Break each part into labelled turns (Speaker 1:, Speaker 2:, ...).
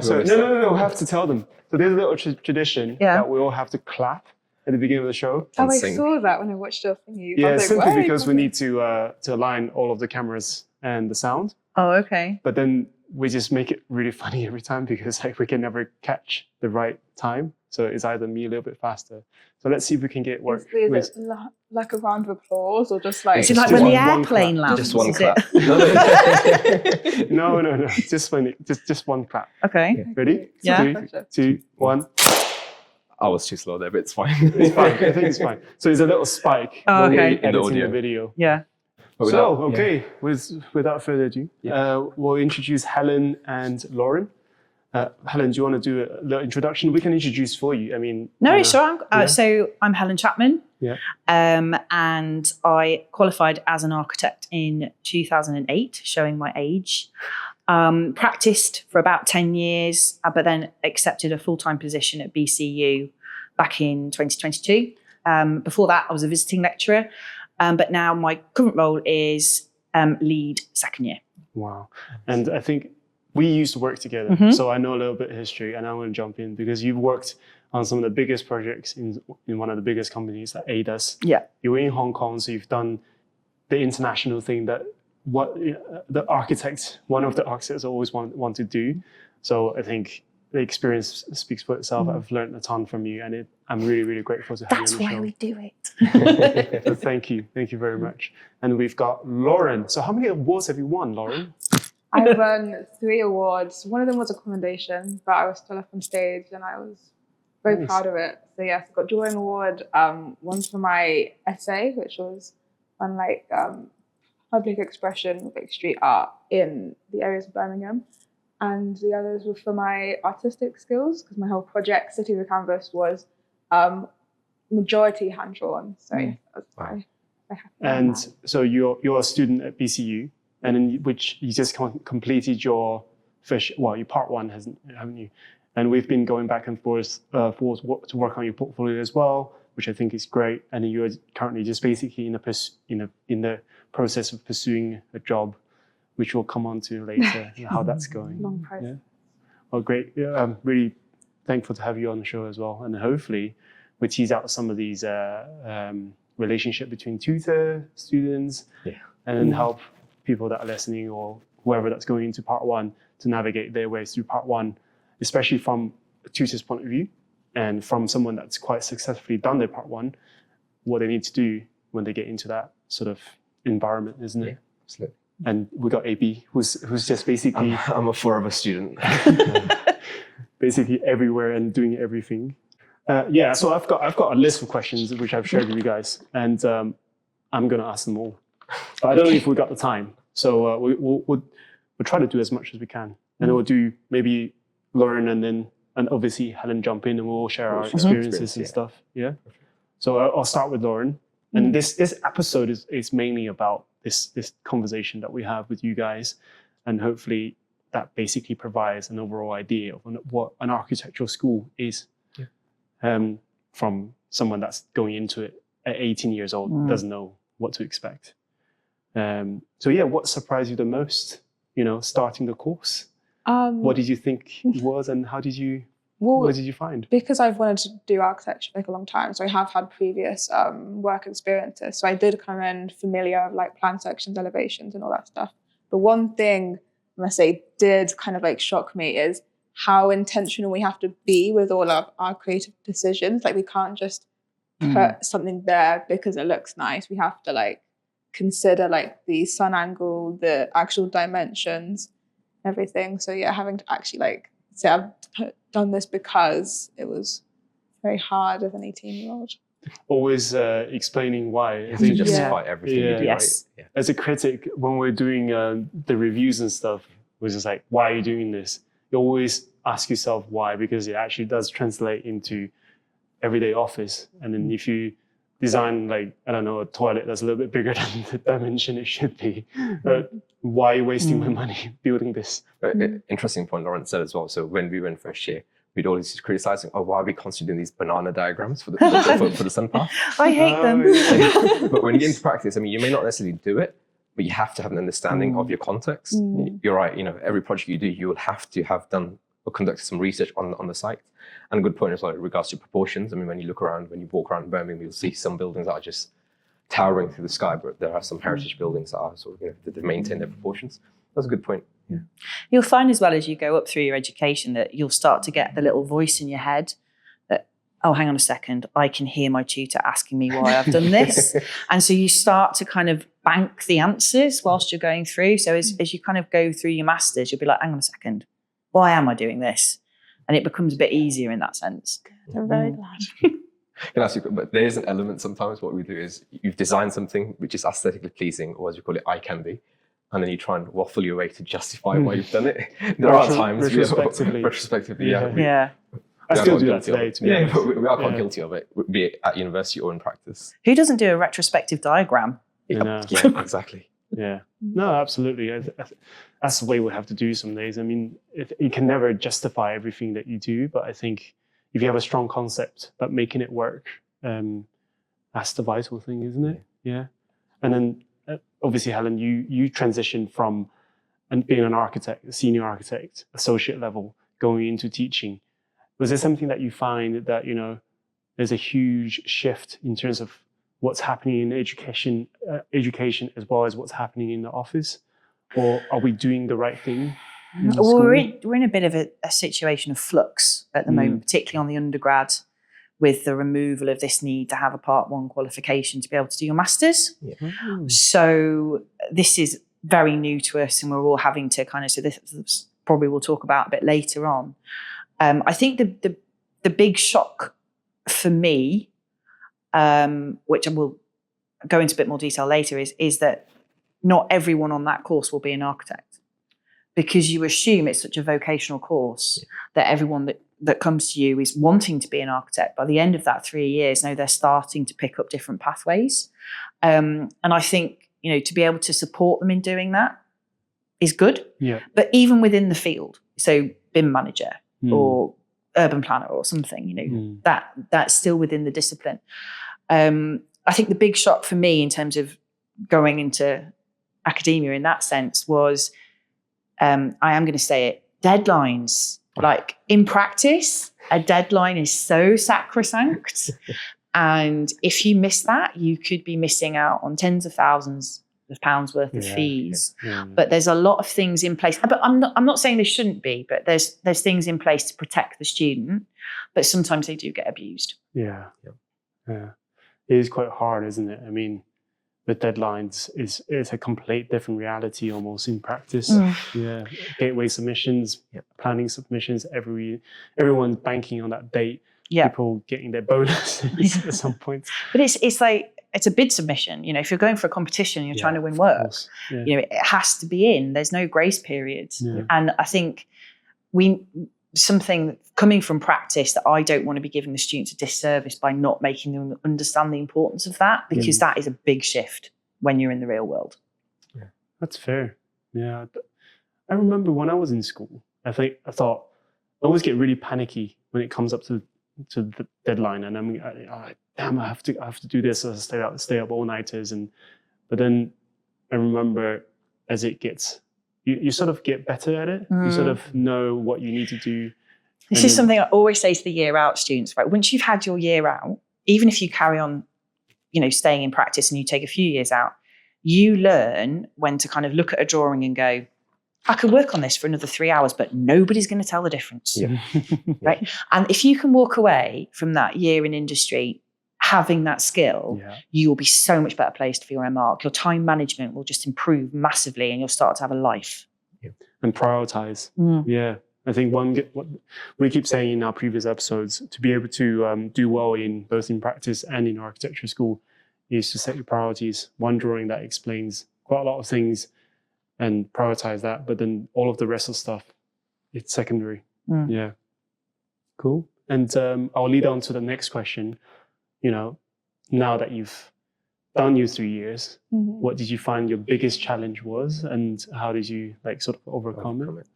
Speaker 1: So no, we have to tell them. So there's a little tradition that we all have to clap at the beginning of the show.
Speaker 2: Oh, I saw that when I watched your thingy.
Speaker 1: Yeah, simply because we need to align all of the cameras and the sound.
Speaker 2: Oh, okay.
Speaker 1: But then we just make it really funny every time because like we can never catch the right time. So it's either me a little bit faster. So let's see if we can get work.
Speaker 3: Is it like a round of applause or just like...
Speaker 2: Is it like when the airplane lands?
Speaker 4: Just one clap.
Speaker 1: No. Just one clap.
Speaker 2: Okay.
Speaker 1: Ready?
Speaker 2: Yeah.
Speaker 1: 3, 2, 1.
Speaker 4: I was too slow there, but it's fine.
Speaker 1: It's fine. I think it's fine. So there's a little spike when we're editing the video.
Speaker 2: Yeah.
Speaker 1: Without further ado, we'll introduce Helen and Lauren. Helen, do you want to do a little introduction? We can introduce for you. I mean,
Speaker 2: sure. So I'm Helen Chapman.
Speaker 1: Yeah.
Speaker 2: And I qualified as an architect in 2008, showing my age. Practiced for about 10 years, but then accepted a full-time position at BCU back in 2022. Before that, I was a visiting lecturer, but now my current role is lead second year.
Speaker 1: Wow. And I think we used to work together, so I know a little bit of history, and I want to jump in because you've worked on some of the biggest projects in one of the biggest companies, like ADAS.
Speaker 2: Yeah.
Speaker 1: You were in Hong Kong, so you've done the international thing that one of the architects always want to do. So I think the experience speaks for itself. I've learned a ton from you, and I'm really, really grateful to have you on the show.
Speaker 2: That's why we do it.
Speaker 1: So thank you very much. And we've got Lauren. So how many awards have you won, Lauren?
Speaker 3: I won 3 awards. One of them was a commendation, but I was still up on stage, and I was very proud of it. So yes, I got drawing award. One for my essay, which was on like public expression, like street art in the areas of Birmingham. And the others were for my artistic skills, because my whole project, City of the Canvas, was majority hand-drawn. So that's why I have to.
Speaker 1: And so you're a student at BCU, and in which you just completed your your part 1, haven't you? And we've been going back and forth to work on your portfolio as well, which I think is great. And then you're currently just basically in the process of pursuing a job, which we'll come on to later, how that's going.
Speaker 3: Long process.
Speaker 1: Yeah. Well, great. Yeah, I'm really thankful to have you on the show as well. And hopefully we tease out some of these relationship between tutor, students, and help people that are listening or whoever that's going into part 1 to navigate their way through part 1, especially from a tutor's point of view and from someone that's quite successfully done their part 1, what they need to do when they get into that sort of environment, isn't it?
Speaker 4: Yeah, absolutely.
Speaker 1: And we got AB, who's just basically...
Speaker 4: I'm a forever student.
Speaker 1: Basically everywhere and doing everything. So I've got a list of questions which I've shared with you guys, and I'm going to ask them all. But I don't know if we got the time, so we'll try to do as much as we can, and then we'll do maybe Lauren and obviously Helen jump in, and we'll all share our experiences and stuff. Yeah. So I'll start with Lauren, and this episode is mainly about this conversation that we have with you guys, and hopefully that basically provides an overall idea of what an architectural school is. From someone that's going into it at 18 years old, doesn't know what to expect. What surprised you the most, starting the course? What did you think it was, and what did you find?
Speaker 3: Because I've wanted to do architecture for like a long time, so I have had previous work experiences. So I did come in familiar with like plan sections, elevations, and all that stuff. But one thing I must say did kind of like shock me is how intentional we have to be with all of our creative decisions. Like we can't just put something there because it looks nice. We have to like consider like the sun angle, the actual dimensions, everything. So yeah, having to actually like say I've done this because it was very hard as an 18-year-old.
Speaker 1: Always explaining why.
Speaker 4: You have to justify everything you do,
Speaker 2: yes.
Speaker 4: right? Yeah.
Speaker 1: As a critic, when we're doing the reviews and stuff, we're just like, why are you doing this? You always ask yourself why, because it actually does translate into everyday office. And then if you design like, I don't know, a toilet that's a little bit bigger than the dimension it should be, but why are you wasting my money building this?
Speaker 4: Interesting point Lawrence said as well. So when we went first year, we'd always criticizing, why are we constantly doing these banana diagrams for the sun path?
Speaker 2: I hate them.
Speaker 1: Yeah.
Speaker 4: But when you get into practice, I mean, you may not necessarily do it, but you have to have an understanding of your context. You're right, every project you do, you will have to have done or conducted some research on the site. And a good point as well in regards to proportions. I mean, when you walk around Birmingham, you'll see some buildings that are just towering through the sky, but there are some heritage buildings that are sort of, that maintain their proportions. That's a good point. Yeah.
Speaker 2: You'll find as well as you go up through your education that you'll start to get the little voice in your head that, oh, hang on a second, I can hear my tutor asking me why I've done this. And so you start to kind of bank the answers whilst you're going through. So as you kind of go through your masters, you'll be like, hang on a second, why am I doing this? And it becomes a bit easier in that sense.
Speaker 3: I'm very glad.
Speaker 4: Can I ask you, but there is an element sometimes what we do is you've designed something which is aesthetically pleasing, or as you call it, eye candy, and then you try and waffle your way to justify why you've done it. There are times retrospectively,
Speaker 2: Yeah.
Speaker 1: I still do that today, to be honest.
Speaker 4: But we are quite guilty of it, be it at university or in practice.
Speaker 2: Who doesn't do a retrospective diagram?
Speaker 1: Yeah,
Speaker 4: exactly.
Speaker 1: Yeah, no, absolutely. That's the way we have to do some days. I mean, you can never justify everything that you do, but I think if you have a strong concept, but making it work, that's the vital thing, isn't it? Yeah. And then obviously, Helen, you transitioned from being an architect, a senior architect, associate level, going into teaching. Was there something that you find that, there's a huge shift in terms of what's happening in education as well as what's happening in the office? Or are we doing the right thing?
Speaker 2: Well, we're in a bit of a situation of flux at the moment, particularly on the undergrad, with the removal of this need to have a Part 1 qualification to be able to do your masters. Yeah. So this is very new to us, and we're all having to so this probably we'll talk about a bit later on. I think the big shock for me, which I will go into a bit more detail later, is that not everyone on that course will be an architect, because you assume it's such a vocational course that everyone that comes to you is wanting to be an architect. By the end of that 3 years, now they're starting to pick up different pathways. And I think, to be able to support them in doing that is good. Yeah. But even within the field, so BIM manager or urban planner or something, that's still within the discipline. I think the big shock for me in terms of going into academia in that sense was, I am going to say it, deadlines. Like in practice, a deadline is so sacrosanct. And if you miss that, you could be missing out on tens of thousands of pounds worth of fees. Yeah. But there's a lot of things in place. But I'm not saying there shouldn't be, but there's things in place to protect the student. But sometimes they do get abused.
Speaker 1: Yeah. It is quite hard, isn't it? I mean, the deadlines is a complete different reality almost in practice. Yeah. Gateway submissions, planning submissions, everyone's banking on that date. Yeah. People getting their bonuses at some point.
Speaker 2: But it's like, it's a bid submission. If you're going for a competition and you're trying to win work, it has to be in. There's no grace periods. Yeah. And I think something coming from practice that I don't want to be giving the students a disservice by not making them understand the importance of that, because that is a big shift when you're in the real world.
Speaker 1: Yeah, that's fair. Yeah. I remember when I was in school, I thought I always get really panicky when it comes up to the deadline, and I have to do this. I stay up all nighters, but then I remember as it gets, you sort of get better at it. You sort of know what you need to do.
Speaker 2: This is something I always say to the year out students, right? Once you've had your year out, even if you carry on, staying in practice and you take a few years out, you learn when to kind of look at a drawing and go, I could work on this for another 3 hours, but nobody's going to tell the difference. Yeah. Right? And if you can walk away from that year in industry having that skill, you will be so much better placed for your MArch. Your time management will just improve massively, and you'll start to have a life.
Speaker 1: Yeah. And prioritize. Yeah. I think what we keep saying in our previous episodes, to be able to do well in both in practice and in architecture school, is to set your priorities. One drawing that explains quite a lot of things, and prioritize that. But then all of the rest of the stuff, it's secondary. Yeah. Cool. And I'll lead on to the next question. Now that you've done your 3 years, what did you find your biggest challenge was, and how did you sort of overcome it?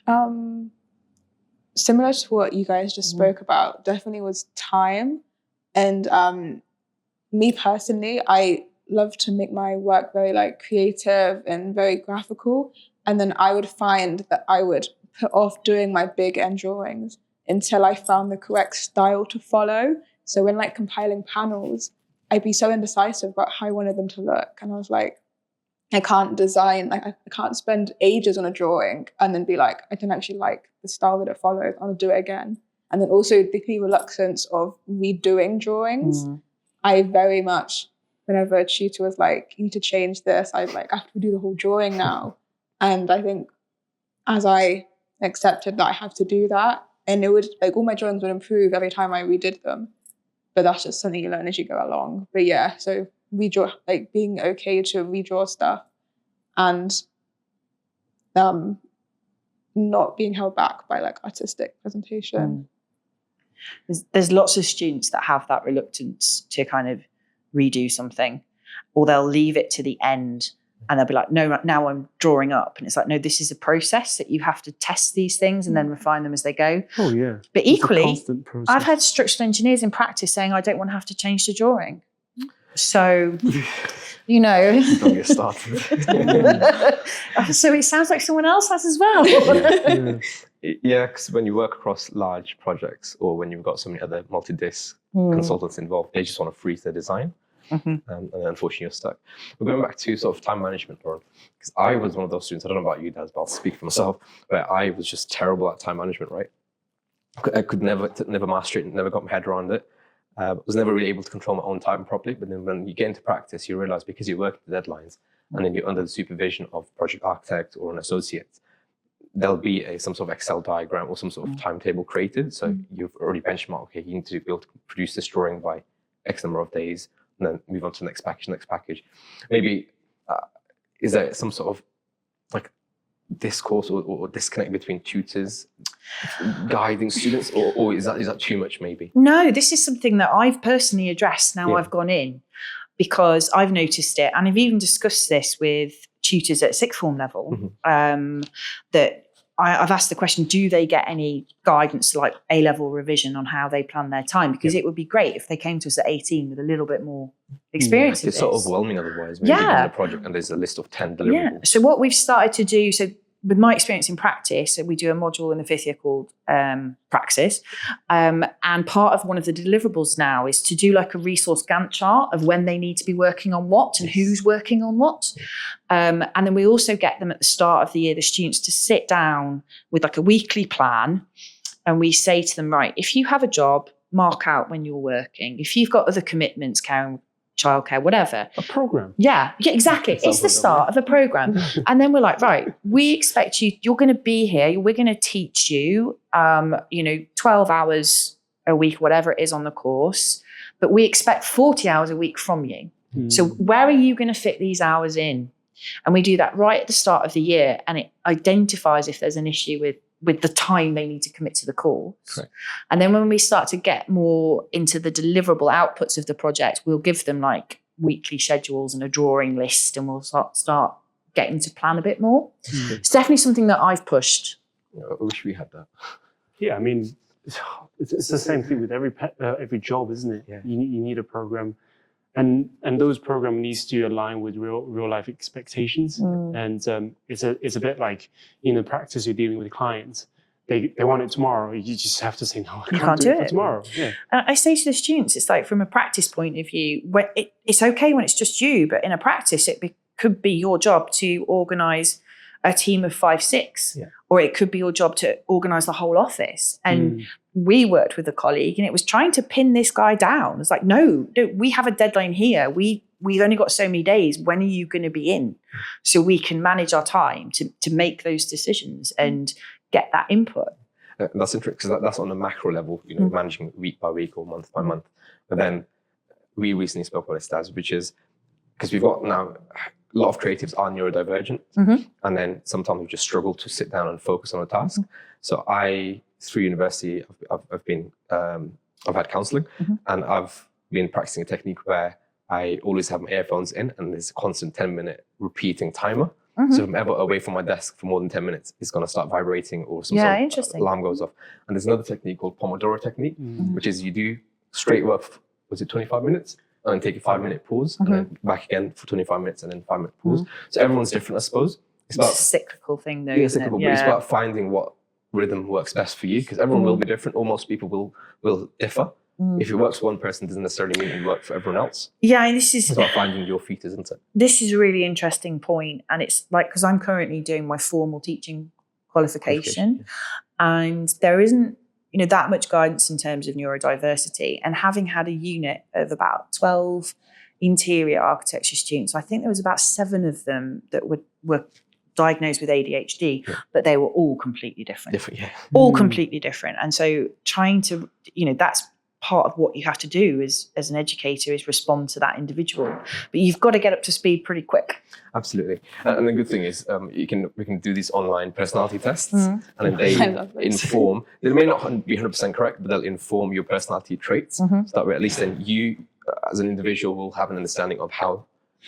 Speaker 3: Similar to what you guys just spoke about, definitely was time. And me personally, I love to make my work very creative and very graphical. And then I would find that I would put off doing my big end drawings until I found the correct style to follow. So when like compiling panels, I'd be so indecisive about how I wanted them to look. And I was like, I can't design, like I can't spend ages on a drawing and then be like, I don't actually like the style that it follows, I'll do it again. And then also the reluctance of redoing drawings. I very much, whenever a tutor was like, you need to change this, I was like, I have to do the whole drawing now. And I think as I accepted that I have to do that, and it would, like, all my drawings would improve every time I redid them. But that's just something you learn as you go along. But yeah, so redraw, like being okay to redraw stuff and not being held back by like artistic presentation.
Speaker 2: There's lots of students that have that reluctance to kind of redo something, or they'll leave it to the end and they'll be like, no, now I'm drawing up. And it's like, no, this is a process that you have to test these things and then refine them as they go.
Speaker 1: Oh, yeah.
Speaker 2: But equally,
Speaker 1: process.
Speaker 2: I've had structural engineers in practice saying, I don't want to have to change the drawing. So, you know.
Speaker 4: Don't get started.
Speaker 2: So it sounds like someone else has as well.
Speaker 4: Yeah, because when you work across large projects or when you've got so many other multi-disc consultants involved, they just want to freeze their design. And then unfortunately you're stuck. We're going back to sort of time management, Lauren, because I was one of those students, I don't know about you guys, but I'll speak for myself, but I was just terrible at time management, right? I could never master it, never got my head around it. Was never really able to control my own time properly. But then when you get into practice, you realize because you're working the deadlines and then you're under the supervision of project architect or an associate, there'll be some sort of Excel diagram or some sort of timetable created. So you've already benchmarked, okay, you need to be able to produce this drawing by X number of days, and then move on to the next package. Maybe is there some sort of like discourse or disconnect between tutors guiding students, or is that too much maybe?
Speaker 2: No, this is something that I've personally addressed now I've gone in, because I've noticed it, and I've even discussed this with tutors at sixth form level, that I've asked the question, do they get any guidance like A-level revision on how they plan their time? Because it would be great if they came to us at 18 with a little bit more experience.
Speaker 4: It's sort of overwhelming otherwise. Maybe you're doing a project and there's a list of 10 deliverables.
Speaker 2: Yeah. So what we've started to do, so with my experience in practice, we do a module in the fifth year called Praxis. And part of one of the deliverables now is to do like a resource Gantt chart of when they need to be working on what and who's working on what. And then we also get them at the start of the year, the students, to sit down with like a weekly plan. And we say to them, right, if you have a job, mark out when you're working. If you've got other commitments, caring, childcare, whatever.
Speaker 1: A program.
Speaker 2: Yeah, exactly. It's the start of a program. And then we're like, right, we expect you're going to be here. We're going to teach you, 12 hours a week, whatever it is on the course. But we expect 40 hours a week from you. So where are you going to fit these hours in? And we do that right at the start of the year. And it identifies if there's an issue with the time they need to commit to the course. Correct. And then when we start to get more into the deliverable outputs of the project, we'll give them like weekly schedules and a drawing list, and we'll start getting to plan a bit more. It's definitely something that I've pushed.
Speaker 4: I wish we had that.
Speaker 1: Yeah, I mean, it's the same thing with every job, isn't it?
Speaker 4: Yeah.
Speaker 1: You need a program. And those programs needs to align with real life expectations. And it's a bit like in the practice you're dealing with clients. They want it tomorrow. You just have to say no. I can't do it for tomorrow. Yeah.
Speaker 2: And I say to the students, it's like from a practice point of view, it's okay when it's just you, but in a practice it could be your job to organise a team of 5, 6, or it could be your job to organise the whole office. And we worked with a colleague, and it was trying to pin this guy down. It's like, no, we have a deadline here. We've only got so many days. When are you going to be in? So we can manage our time to make those decisions and get that input.
Speaker 4: That's interesting, because that's on a macro level, managing week by week or month by month. But then we recently spoke about this, which is because we've got now a lot of creatives are neurodivergent, and then sometimes we just struggle to sit down and focus on a task. So through university, I've had counselling, and I've been practicing a technique where I always have my earphones in, and there's a constant 10-minute repeating timer. So if I'm ever away from my desk for more than 10 minutes, it's going to start vibrating or some sort of alarm goes off. And there's another technique called Pomodoro technique, which is you do straight work, was it 25 minutes? And then take a 5-minute pause, and then back again for 25 minutes, and then 5-minute pause. So everyone's different, I suppose.
Speaker 2: It's a cyclical thing, though.
Speaker 4: It's cyclical, but it's about finding what rhythm works best for you, because everyone will be different, or most people will differ. If it works for one person, doesn't necessarily mean it works for everyone else.
Speaker 2: Yeah, and this is
Speaker 4: It's about finding your feet, isn't it?
Speaker 2: this is a really interesting point, and it's like, because I'm currently doing my formal teaching qualification, and there isn't that much guidance in terms of neurodiversity. And having had a unit of about 12 interior architecture students, I think there was about 7 of them that were diagnosed with ADHD, but they were all completely different. All completely different. And so trying to, that's part of what you have to do as an educator, is respond to that individual. But you've got to get up to speed pretty quick.
Speaker 4: Absolutely. And the good thing is we can do these online personality tests, and then they inform. They may not be 100% correct, but they'll inform your personality traits. So that way, at least then you, as an individual, will have an understanding of how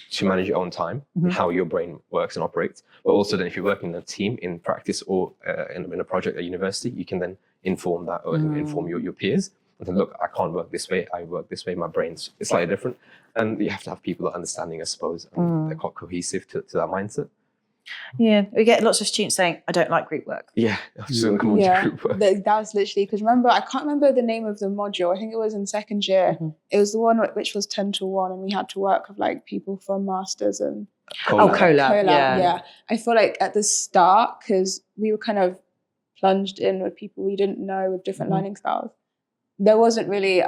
Speaker 4: to manage your own time, and how your brain works and operates. But also then, if you're working in a team, in practice, or in a project at university, you can then inform that, or inform your peers. And then, look, I can't work this way, I work this way, my brain's slightly different. And you have to have people that are understanding, I suppose, and they're quite cohesive to that mindset.
Speaker 2: Yeah, we get lots of students saying, I don't like group work.
Speaker 4: Yeah, group work.
Speaker 3: That was literally, because remember, I can't remember the name of the module. I think it was in second year. It was the one which was 10 to 1, and we had to work with like people from masters and
Speaker 2: collab.
Speaker 3: Yeah. I feel like at the start, because we were kind of plunged in with people we didn't know with different learning styles, there wasn't really,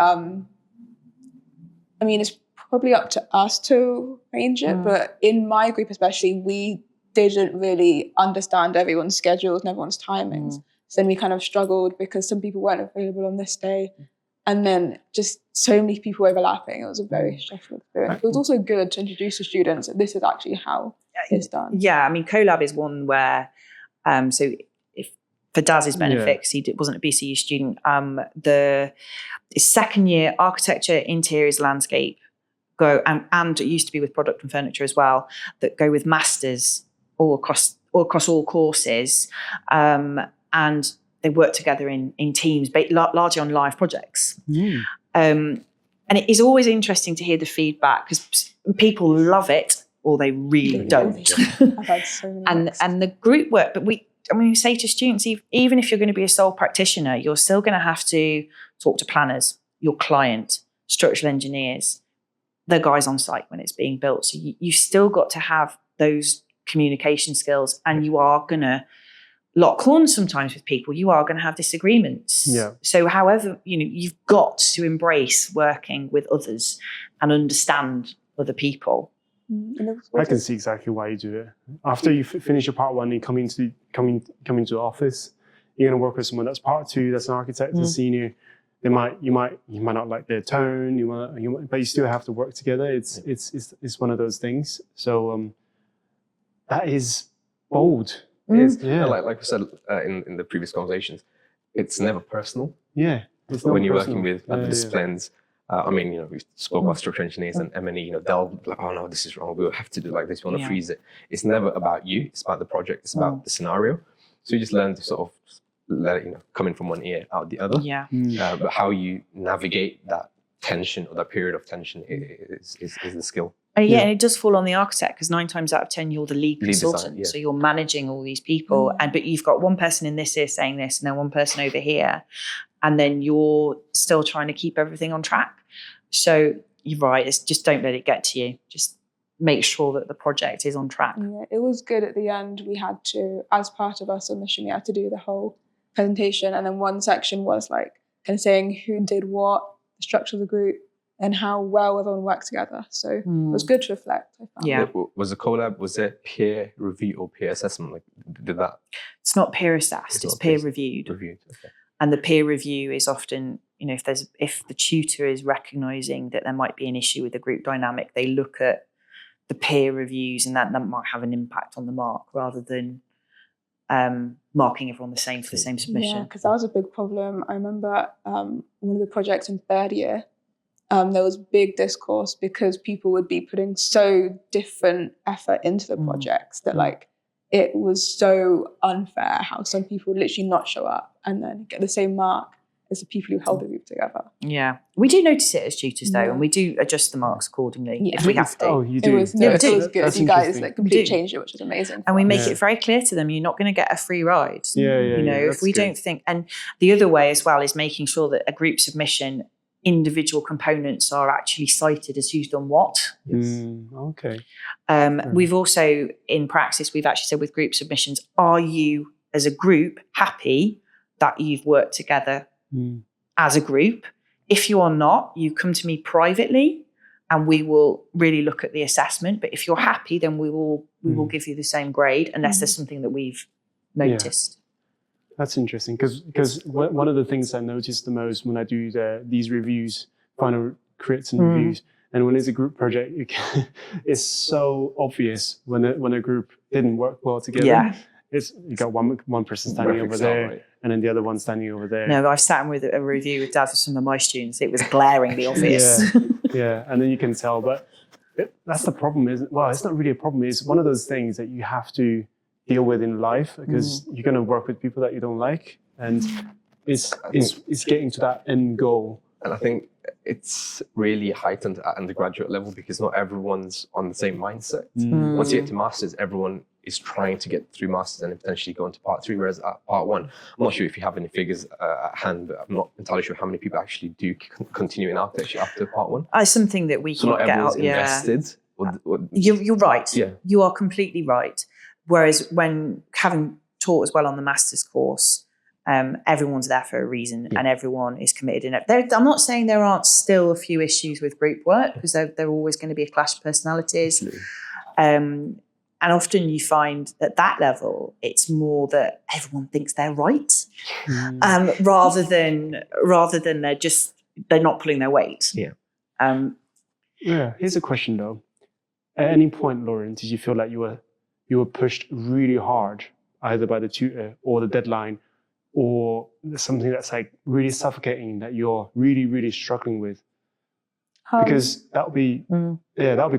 Speaker 3: it's probably up to us to arrange it, but in my group especially, we didn't really understand everyone's schedules and everyone's timings. So then we kind of struggled because some people weren't available on this day, and then just so many people overlapping. It was a very stressful experience. It was also good to introduce to students that this is actually how it's done.
Speaker 2: Yeah, collab is one where, so if for Daz's benefit, because he wasn't a BCU student, the second year architecture, interiors, landscape go, and it used to be with product and furniture as well, that go with masters all across all courses, and they work together in teams, largely on live projects. And it is always interesting to hear the feedback, because people love it or they really don't.
Speaker 3: I've had so many
Speaker 2: and the group work, but we say to students, even if you're going to be a sole practitioner, you're still going to have to talk to planners, your client, structural engineers, the guys on site when it's being built. So you still got to have those communication skills, and you are going to lock horns sometimes with people. You are going to have disagreements. So however, you've got to embrace working with others and understand other people.
Speaker 1: I can see exactly why you do it. After you finish your part 1 and come into the office, you're going to work with someone that's part 2, that's an architect, a senior. You might not like their tone, but you still have to work together. It's one of those things. So that is bold.
Speaker 4: Like I said in the previous conversations, it's never personal. When you're working with other disciplines. We spoke about structural engineers and M&E, they'll be like, oh no, this is wrong, we'll have to do it like this, we want to freeze it. It's never about you, it's about the project, it's about the scenario. So you just learn to sort of let it, come in from one ear, out the other. But how you navigate that tension, or that period of tension, is the skill.
Speaker 2: And it does fall on the architect, because 9 times out of 10 you're the lead consultant. Design, so you're managing all these people, but you've got one person in this ear saying this, and then one person over here, and then you're still trying to keep everything on track. So you're right, it's just don't let it get to you. Just make sure that the project is on track.
Speaker 3: It was good at the end. We had to, as part of our submission, we had to do the whole presentation, and then one section was like kind of saying who did what, the structure of the group, and how well everyone worked together. So it was good to reflect, I found.
Speaker 4: Was the collab, was it peer review or peer assessment? Like, did that?
Speaker 2: It's not peer assessed, it's peer reviewed.
Speaker 4: Okay.
Speaker 2: And the peer review is often, if the tutor is recognising that there might be an issue with the group dynamic, they look at the peer reviews, and that might have an impact on the mark, rather than marking everyone the same for the same submission.
Speaker 3: Yeah, because that was a big problem. I remember one of the projects in third year, there was big discourse because people would be putting so different effort into the projects that it was so unfair how some people would literally not show up and then get the same mark. it's the people who held the group together.
Speaker 2: Yeah. We do notice it as tutors though,
Speaker 3: Yeah.
Speaker 2: and we do adjust the marks accordingly
Speaker 3: Yeah.
Speaker 2: if we have to.
Speaker 1: Oh, you
Speaker 3: It
Speaker 1: do.
Speaker 3: was,
Speaker 2: Yeah,
Speaker 3: no,
Speaker 2: we do.
Speaker 3: it was good.
Speaker 1: That's
Speaker 3: You guys
Speaker 1: interesting.
Speaker 3: like completely
Speaker 2: do.
Speaker 3: changed it, which was amazing.
Speaker 2: And we make
Speaker 1: Yeah.
Speaker 2: it very clear to them, you're not going to get a free ride.
Speaker 1: Yeah,
Speaker 2: You know, if
Speaker 1: that's
Speaker 2: we
Speaker 1: good.
Speaker 2: don't think, and the other way as well is making sure that a group submission, individual components are actually cited as who's done what.
Speaker 1: Okay.
Speaker 2: We've also, in practice, we've actually said with group submissions, are you as a group happy that you've worked together as a group? If you are not, you come to me privately and we will really look at the assessment. But if you're happy, then we will give you the same grade unless there's something that we've noticed.
Speaker 1: That's interesting because one of the things I notice the most when I do these reviews, final crits and reviews, and when it's a group project, it's so obvious when a group didn't work well together.
Speaker 2: Yeah.
Speaker 1: You got one person standing over there,
Speaker 4: right?
Speaker 1: and then the other one standing over there.
Speaker 2: No, I've sat in with a review with Dad for some of my students. It was glaringly obvious.
Speaker 1: Yeah, and then you can tell. But that's the problem, well, it's not really a problem. It's one of those things that you have to deal with in life because you're going to work with people that you don't like, and it's getting to that end goal.
Speaker 4: And I think it's really heightened at undergraduate level because not everyone's on the same mindset. Once you get to masters, everyone is trying to get through masters and potentially go into part 3, whereas at part 1, I'm not sure if you have any figures at hand, but I'm not entirely sure how many people actually do continue in architecture after part 1.
Speaker 2: It's something that we
Speaker 4: So
Speaker 2: can
Speaker 4: not
Speaker 2: get
Speaker 4: everyone's
Speaker 2: out. Yeah.
Speaker 4: invested.
Speaker 2: You're right.
Speaker 4: Yeah.
Speaker 2: You are completely right. Whereas when having taught as well on the master's course, everyone's there for a reason and everyone is committed in it. I'm not saying there aren't still a few issues with group work because there are always going to be a clash of personalities. And often you find at that level, it's more that everyone thinks they're right rather than they're not pulling their weight.
Speaker 4: Yeah.
Speaker 1: Here's a question though. At any point, Lauren, did you feel like you were pushed really hard, either by the tutor or the deadline, or something that's like really suffocating that you're really, really struggling with? Because that would be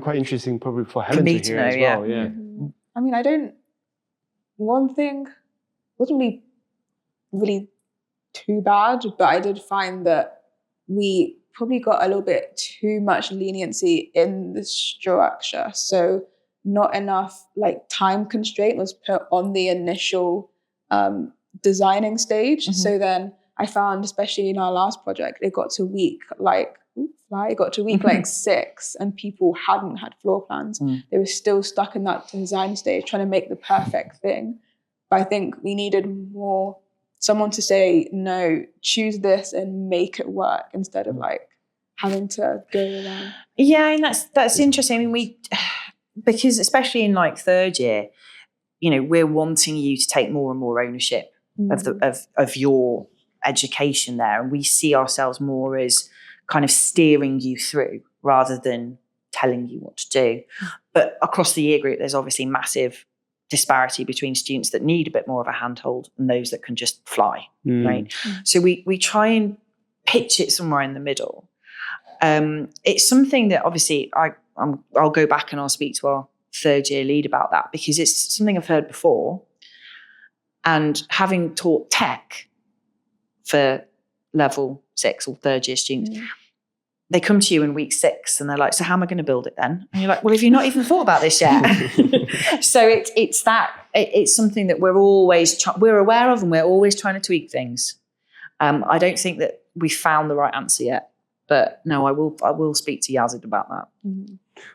Speaker 1: quite interesting probably for Helen to hear as well. Yeah.
Speaker 3: I mean, one thing wasn't really too bad, but I did find that we probably got a little bit too much leniency in the structure. So not enough like time constraint was put on the initial designing stage. So then I found, especially in our last project, it got to week like 6 and people hadn't had floor plans. They were still stuck in that design stage trying to make the perfect thing. But I think we needed someone to say, no, choose this and make it work instead of like having to go around.
Speaker 2: Yeah, and that's interesting. I mean, because especially in like third year, you know, we're wanting you to take more and more ownership of your education there. And we see ourselves more as kind of steering you through rather than telling you what to do. But across the year group, there's obviously massive disparity between students that need a bit more of a handhold and those that can just fly, right? So we try and pitch it somewhere in the middle. It's something that obviously I'll go back and I'll speak to our third year lead about that because it's something I've heard before. And having taught tech for level 6 or third year students, they come to you in week 6 and they're like, so how am I going to build it then? And you're like, well, have you not even thought about this yet? So it's something that we're always, we're aware of and we're always trying to tweak things. I don't think that we found the right answer yet, but no, I will speak to Yazid about that.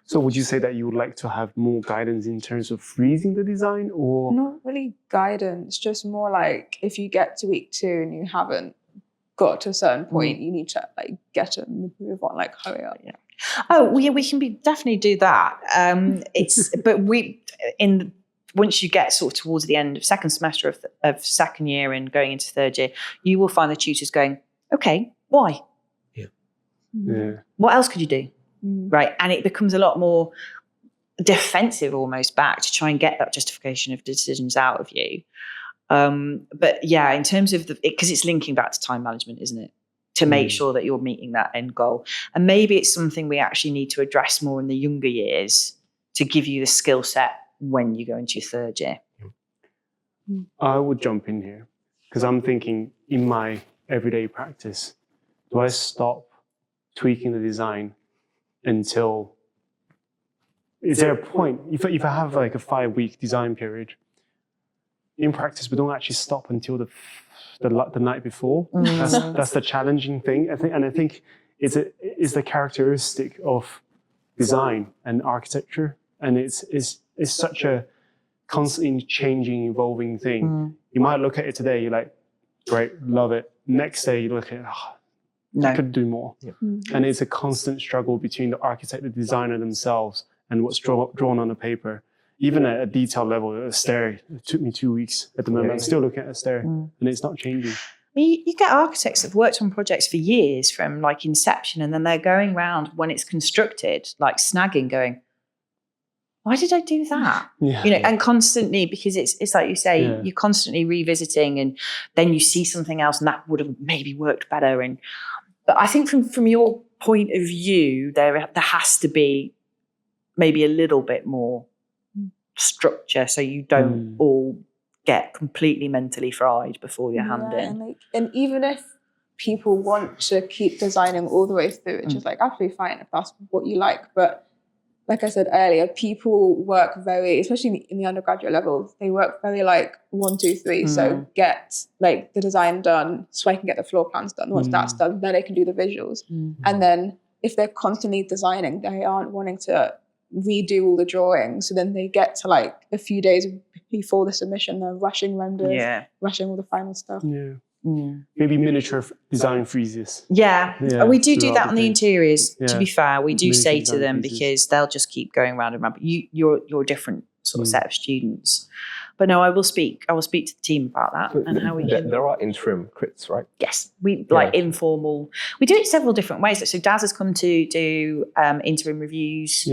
Speaker 1: So would you say that you would like to have more guidance in terms of freezing the design or?
Speaker 3: Not really guidance, just more like if you get to week 2 and you haven't got to a certain point, you need to like get to move on, like hurry up.
Speaker 2: Yeah. Oh, yeah, we can definitely do that. Once you get sort of towards the end of second semester of second year and going into third year, you will find the tutors going, okay, why?
Speaker 1: Yeah.
Speaker 2: What else could you do? Right. And it becomes a lot more defensive almost back to try and get that justification of decisions out of you. But yeah, in terms of because it's linking back to time management, isn't it? To make sure that you're meeting that end goal. And maybe it's something we actually need to address more in the younger years to give you the skill set when you go into your third year.
Speaker 1: I would jump in here because I'm thinking in my everyday practice, do I stop tweaking the design until, is there a point, if I have like a 5-week design period, in practice, we don't actually stop until the night before. That's the challenging thing. I think it's the characteristic of design and architecture, and it's such a constantly changing, evolving thing. You might look at it today, you're like, great, love it. Next day, you look at it, I could do more. Yeah. And it's a constant struggle between the architect, the designer themselves, and what's drawn on the paper. Even at a detail level, a stair, it took me 2 weeks at the moment. I'm still looking at a stair, and it's not changing.
Speaker 2: You get architects that have worked on projects for years from like inception, and then they're going around when it's constructed, like snagging, going, why did I do that?
Speaker 1: Yeah.
Speaker 2: You know, and constantly, because it's like you say, you're constantly revisiting, and then you see something else and that would have maybe worked better. But I think from your point of view, there has to be maybe a little bit more structure, so you don't all get completely mentally fried before you're hand in.
Speaker 3: And even if people want to keep designing all the way through, which is like absolutely fine if that's what you like, but like I said earlier, people work very, especially in the undergraduate level, they work very like 1, 2, 3. So get like the design done so I can get the floor plans done. Once that's done, then I can do the visuals. And then if they're constantly designing, they aren't wanting to redo all the drawings. So then they get to like a few days before the submission, they're rushing renders, rushing all the final stuff.
Speaker 1: Yeah. Maybe miniature design freezes.
Speaker 2: Yeah. We do that on the interiors. To be fair, we do
Speaker 1: Miniature
Speaker 2: say to
Speaker 1: design
Speaker 2: them
Speaker 1: freezes.
Speaker 2: because they'll just keep going round and round. But you're a different sort of set of students. But no, I will speak to the team about that and how we can.
Speaker 4: There are interim crits, right?
Speaker 2: Yes, we like informal. We do it several different ways. So Daz has come to do interim reviews.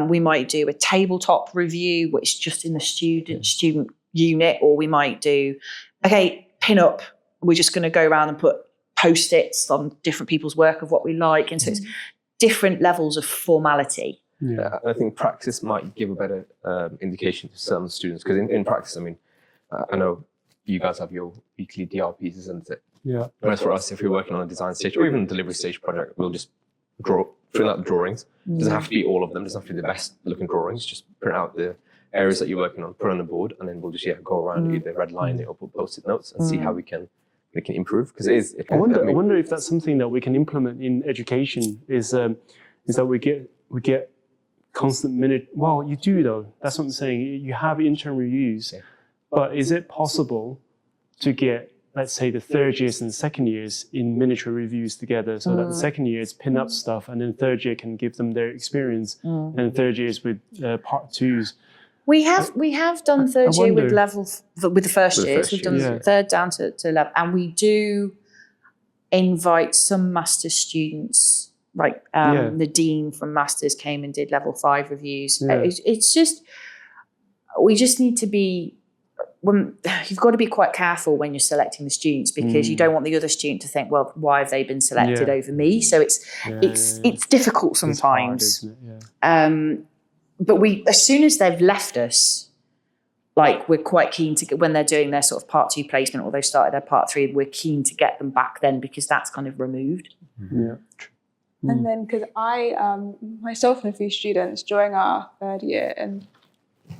Speaker 2: We might do a tabletop review, which is just in the student unit, or we might do pin up. We're just going to go around and put post-its on different people's work of what we like, and so it's different levels of formality.
Speaker 4: Yeah, I think practice might give a better indication to some students, because in practice, I mean, I know you guys have your weekly DRPs, isn't it?
Speaker 1: Yeah.
Speaker 4: Whereas for us, if we're working on a design stage or even a delivery stage project, we'll just fill out the drawings. It doesn't have to be all of them. It doesn't have to be the best looking drawings. Just print out the areas that you're working on, put on the board, and then we'll just go around, either redline it or put post-it notes and see how we can improve. Because
Speaker 1: I wonder if that's something that we can implement in education. Is that we get constant minute. Well, you do though. That's what I'm saying. You have interim reviews, but is it possible to get, let's say, the third years and second years in miniature reviews together, so that the second years pin up stuff, and then third year can give them their experience, and third years with part 2s.
Speaker 2: We have done third year with the first years. We've done third down to level, and we do invite some master's students. Like Nadine from Masters came and did level 5 reviews. It's just, we just need to be, you've got to be quite careful when you're selecting the students, because you don't want the other student to think, well, why have they been selected over me? So it's difficult sometimes.
Speaker 1: It's hard, isn't it?
Speaker 2: But as soon as they've left us, like we're quite keen to get, when they're doing their sort of part 2 placement or they started their part 3, we're keen to get them back then, because that's kind of removed.
Speaker 1: Yeah.
Speaker 3: And then, because I, myself and a few students during our third year, and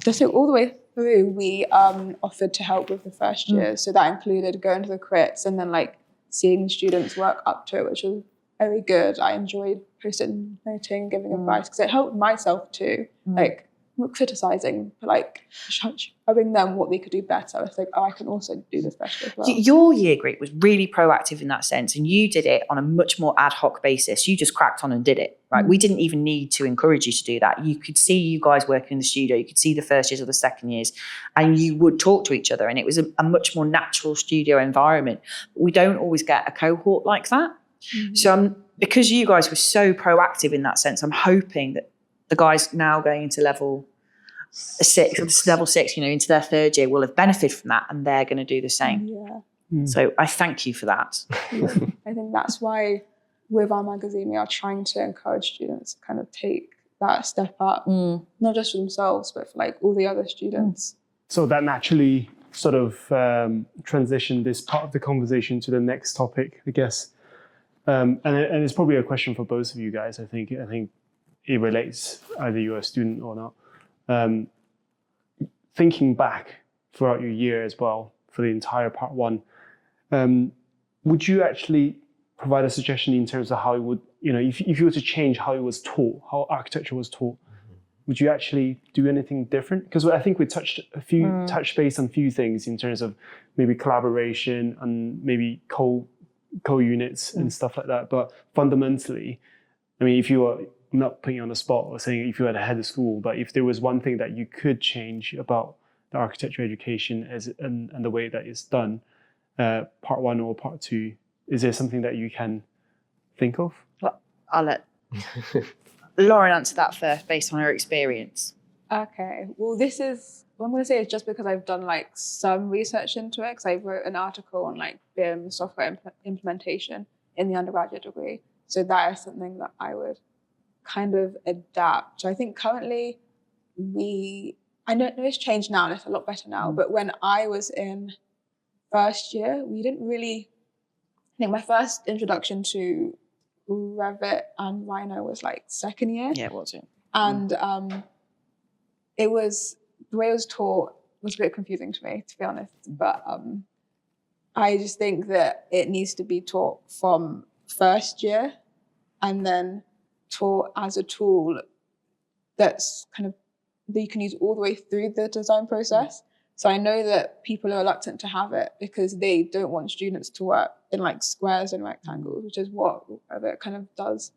Speaker 3: just all the way through, we offered to help with the first year. So that included going to the crits and then like seeing the students work up to it, which was very good. I enjoyed post-it noting, giving advice, because it helped myself too. Like, not criticizing, but like showing them what they could do better. It's like, I can also do this better as well.
Speaker 2: Your year group was really proactive in that sense, and you did it on a much more ad hoc basis. You just cracked on and did it, right? We didn't even need to encourage you to do that. You could see you guys working in the studio. You could see the first years or the second years, and you would talk to each other, and it was a much more natural studio environment. We don't always get a cohort like that. So because you guys were so proactive in that sense, I'm hoping that the guys now going into level 6, into their third year, will have benefited from that, and they're going to do the same. So I thank you for that.
Speaker 3: I think that's why with our magazine, we are trying to encourage students to kind of take that step up, not just for themselves, but for like all the other students.
Speaker 1: So that naturally sort of transition this part of the conversation to the next topic, I guess. And it's probably a question for both of you guys. I think it relates either you're a student or not. Thinking back throughout your year as well for the entire part one, would you actually provide a suggestion in terms of how it would, if you were to change how it was taught, how architecture was taught, would you actually do anything different? Because I think we touched base on a few things in terms of maybe collaboration and maybe co-units and stuff like that. But fundamentally, I mean, I'm not putting you on the spot or saying if you had a head of school, but if there was one thing that you could change about the architecture education and the way that it's done, part one or part two, is there something that you can think of?
Speaker 2: Well, I'll let Lauren answer that first based on her experience.
Speaker 3: Okay, well, what I'm going to say is just because I've done like some research into it, because I wrote an article on like BIM software implementation in the undergraduate degree. So that is something that I would kind of adapt. So I think currently I know it's changed now and it's a lot better now, but when I was in first year, we didn't really, I think my first introduction to Revit and Rhino was like second year.
Speaker 2: Yeah, was it?
Speaker 3: And it was, the way it was taught was a bit confusing to me, to be honest. But I just think that it needs to be taught from first year and then taught as a tool that's kind of, that you can use all the way through the design process. So I know that people are reluctant to have it because they don't want students to work in like squares and rectangles, which is what it kind of does.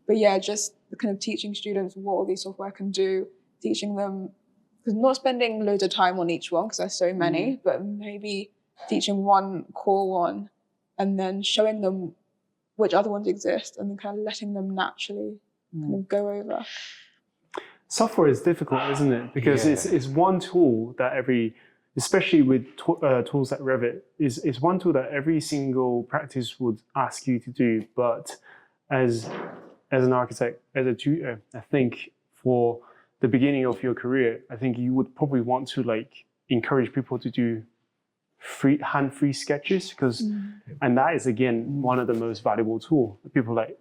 Speaker 3: But yeah, just kind of teaching students what all these software can do, teaching them, because not spending loads of time on each one because there's so many, but maybe teaching one core one and then showing them which other ones exist and then kind of letting them naturally kind of go over.
Speaker 1: Software is difficult, isn't it? Because it's one tool that especially with tools like Revit, is one tool that every single practice would ask you to do. But as an architect, as a tutor, I think for the beginning of your career, I think you would probably want to like encourage people to do hand-free sketches and that is again one of the most valuable tools. People like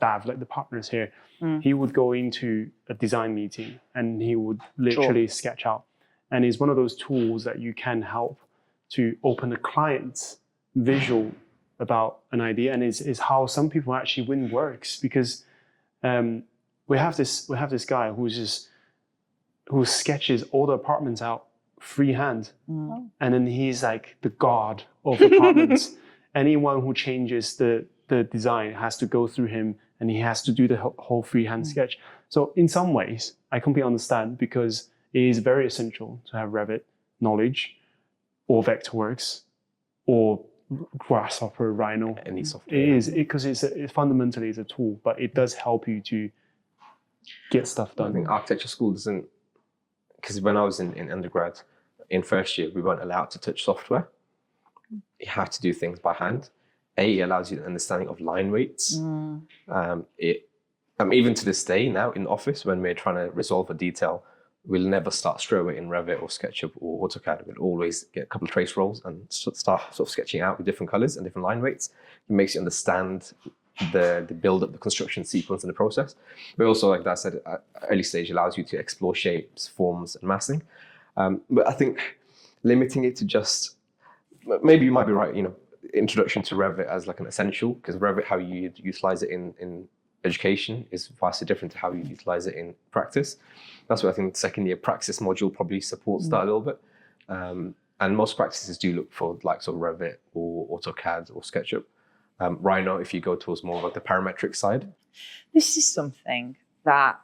Speaker 1: Dav, like the partners here, he would go into a design meeting and he would literally sketch out. And it's one of those tools that you can help to open the client's visual about an idea, and is how some people actually win works, because we have this guy who sketches all the apartments out freehand, and then he's like the god of apartments. Anyone who changes the design has to go through him, and he has to do the whole freehand sketch. So in some ways, I completely understand, because it is very essential to have Revit knowledge, or Vectorworks, or Grasshopper, Rhino.
Speaker 4: Any software.
Speaker 1: It is, because it fundamentally is a tool, but it does help you to get stuff done.
Speaker 4: I think architecture school doesn't, because when I was in undergrad, in first year, we weren't allowed to touch software. You had to do things by hand. It allows you an understanding of line weights. Even to this day now in the office, when we're trying to resolve a detail, we'll never start straight away in Revit or SketchUp or AutoCAD. We'll always get a couple of trace rolls and start sort of sketching out with different colors and different line weights. It makes you understand the build-up, the construction sequence and the process. But also, like I said, at early stage allows you to explore shapes, forms, and massing. But I think limiting it to just, maybe you might be right, introduction to Revit as like an essential, because Revit, how you utilize it in education is vastly different to how you utilize it in practice. That's why I think the second year practice module probably supports that a little bit. And most practices do look for like sort of Revit or AutoCAD or SketchUp. Rhino, if you go towards more like the parametric side.
Speaker 2: This is something that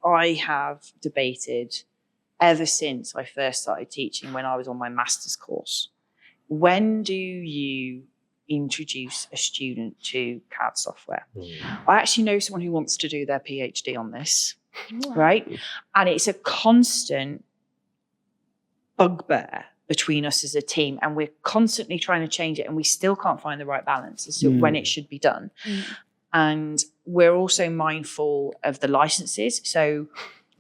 Speaker 2: I have debated ever since I first started teaching when I was on my master's course. When do you introduce a student to CAD software? I actually know someone who wants to do their PhD on this, right? And it's a constant bugbear between us as a team, and we're constantly trying to change it, and we still can't find the right balance as to when it should be done. And we're also mindful of the licenses. So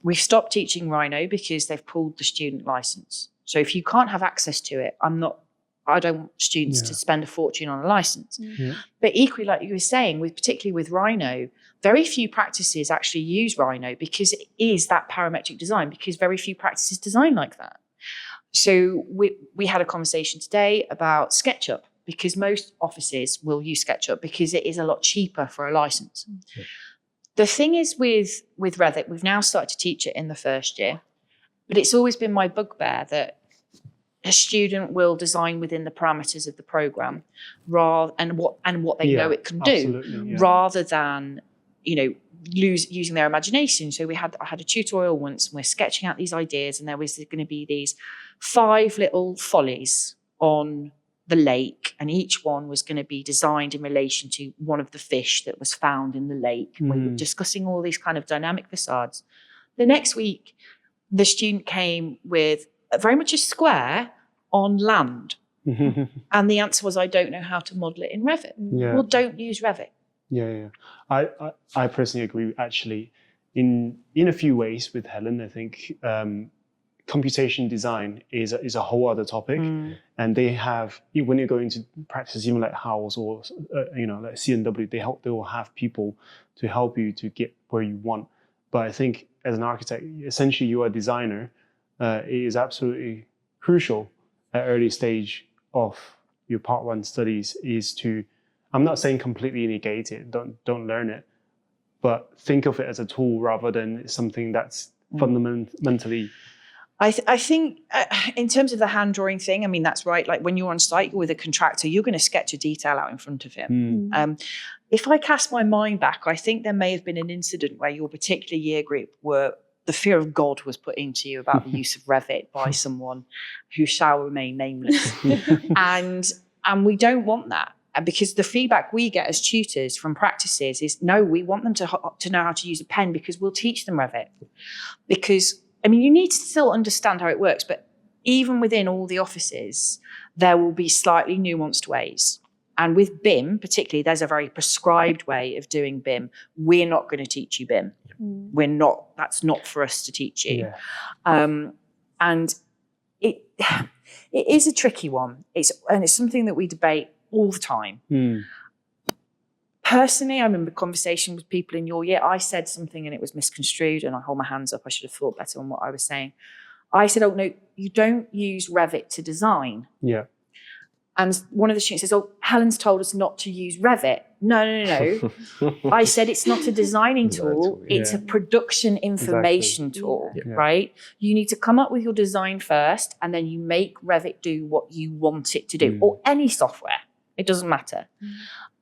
Speaker 2: we've stopped teaching Rhino because they've pulled the student license. So if you can't have access to it, I don't want students to spend a fortune on a license.
Speaker 1: Yeah.
Speaker 2: But equally, like you were saying, particularly with Rhino, very few practices actually use Rhino because it is that parametric design, because very few practices design like that. So we had a conversation today about SketchUp, because most offices will use SketchUp because it is a lot cheaper for a license.
Speaker 1: Yeah.
Speaker 2: The thing is with Revit, we've now started to teach it in the first year, but it's always been my bugbear that a student will design within the parameters of the program and what they know it can do, rather than using their imagination. So I had a tutorial once, and we're sketching out these ideas, and there was going to be these 5 little follies on the lake, and each one was going to be designed in relation to one of the fish that was found in the lake. We were discussing all these kind of dynamic facades. The next week, the student came with very much a square on land. And the answer was, I don't know how to model it in Revit.
Speaker 1: Yeah.
Speaker 2: Well, don't use Revit.
Speaker 1: Yeah. I personally agree, actually, in a few ways with Helen. I think computation design is a whole other topic, and they have, when you're going to practice even like Howells or like CNW, they will have people to help you to get where you want. But I think as an architect, essentially you are a designer. It is absolutely crucial at early stage of your part 1 studies is to, I'm not saying completely negate it, don't learn it, but think of it as a tool rather than something that's fundamentally.
Speaker 2: I think in terms of the hand drawing thing, I mean, that's right. Like when you're on site with a contractor, you're going to sketch a detail out in front of him. If I cast my mind back, I think there may have been an incident where your particular year group the fear of God was put into you about the use of Revit by someone who shall remain nameless. and we don't want that. And because the feedback we get as tutors from practices is, no, we want them to know how to use a pen, because we'll teach them Revit. Because, I mean, you need to still understand how it works, but even within all the offices, there will be slightly nuanced ways. And with BIM, particularly, there's a very prescribed way of doing BIM. We're not going to teach you BIM. That's not for us to teach you. Yeah. And it is a tricky one. It's something that we debate all the time. Personally, I remember a conversation with people in your year. I said something and it was misconstrued, and I hold my hands up. I should have thought better on what I was saying. I said, oh, no, you don't use Revit to design.
Speaker 1: Yeah.
Speaker 2: And one of the students says, oh, Helen's told us not to use Revit. No. I said it's not a designing tool. It's a production information tool, right? You need to come up with your design first, and then you make Revit do what you want it to do, or any software. It doesn't matter.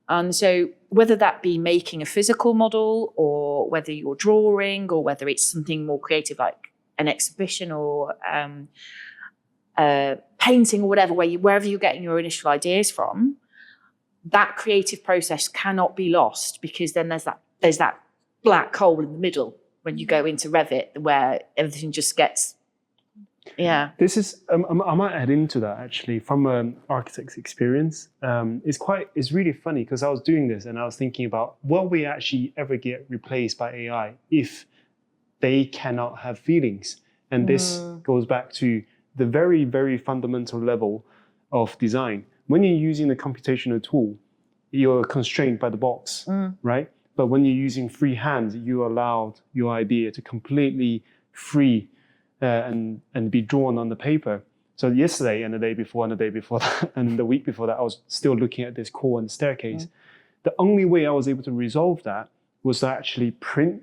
Speaker 2: And so whether that be making a physical model, or whether you're drawing, or whether it's something more creative like an exhibition or painting or whatever, wherever you're getting your initial ideas from, that creative process cannot be lost, because then there's that black hole in the middle when you go into Revit where everything just gets,
Speaker 1: This is, I might add into that actually from an architect's experience. It's really funny, because I was doing this and I was thinking about, will we actually ever get replaced by AI if they cannot have feelings? And this goes back to the very, very fundamental level of design. When you're using the computational tool, you're constrained by the box, right? But when you're using free hand, you allowed your idea to completely free and be drawn on the paper. So yesterday and the day before and the day before that and the week before that, I was still looking at this core and staircase. The only way I was able to resolve that was to actually print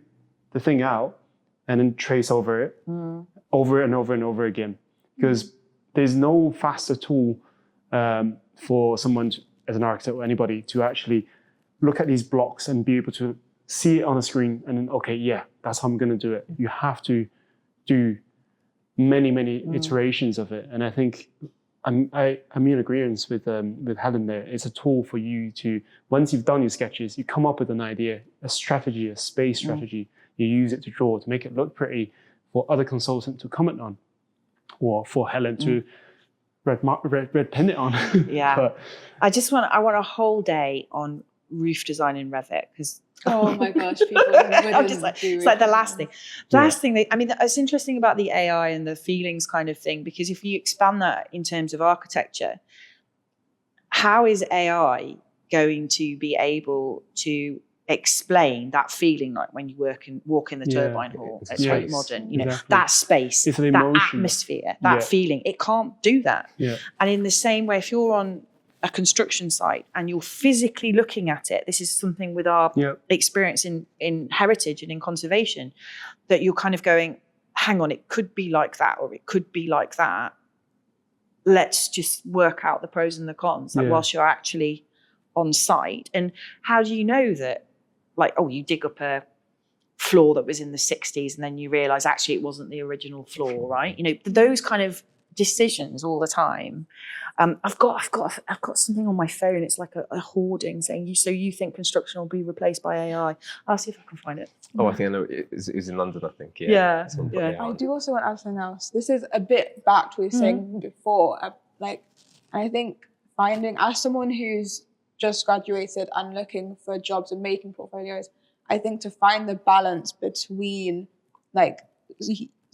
Speaker 1: the thing out and then trace over it, over and over and over again. Because there's no faster tool for someone, as an architect or anybody, to actually look at these blocks and be able to see it on a screen and then, okay, yeah, that's how I'm going to do it. You have to do many iterations of it. And I think I'm in agreement with Helen there. It's a tool for you to, once you've done your sketches, you come up with an idea, a strategy, a space strategy. You use it to draw, to make it look pretty for other consultants to comment on, or for Helen to red pen it on.
Speaker 2: Yeah. But I want a whole day on roof design in Revit because
Speaker 3: Oh my gosh, people wouldn't
Speaker 2: I'm just like,
Speaker 3: do
Speaker 2: it's like the
Speaker 3: it.
Speaker 2: last thing. I mean, it's interesting about the AI and the feelings kind of thing, because if you expand that in terms of architecture, how is AI going to be able to explain that feeling like when you walk in the turbine hall at Tate Modern,
Speaker 1: Exactly.
Speaker 2: that space,
Speaker 1: It's an
Speaker 2: that
Speaker 1: emotion.
Speaker 2: atmosphere, that feeling? It can't do that.
Speaker 1: Yeah.
Speaker 2: And in the same way, if you're on a construction site and you're physically looking at it, this is something with our experience in heritage and in conservation, that you're kind of going, hang on, it could be like that, or it could be like that. Let's just work out the pros and the cons whilst you're actually on site. And how do you know that, like, oh, you dig up a floor that was in the 60s and then you realize actually it wasn't the original floor, right? Those kind of decisions all the time. I've got something on my phone. It's like a hoarding saying, so you think construction will be replaced by AI? I'll see if I can find it.
Speaker 4: Oh, I think I know. It's in London, I think.
Speaker 2: Yeah.
Speaker 3: I do also want to add something else. This is a bit back to what we were saying before. I think finding, as someone who's just graduated and looking for jobs and making portfolios, I think to find the balance between like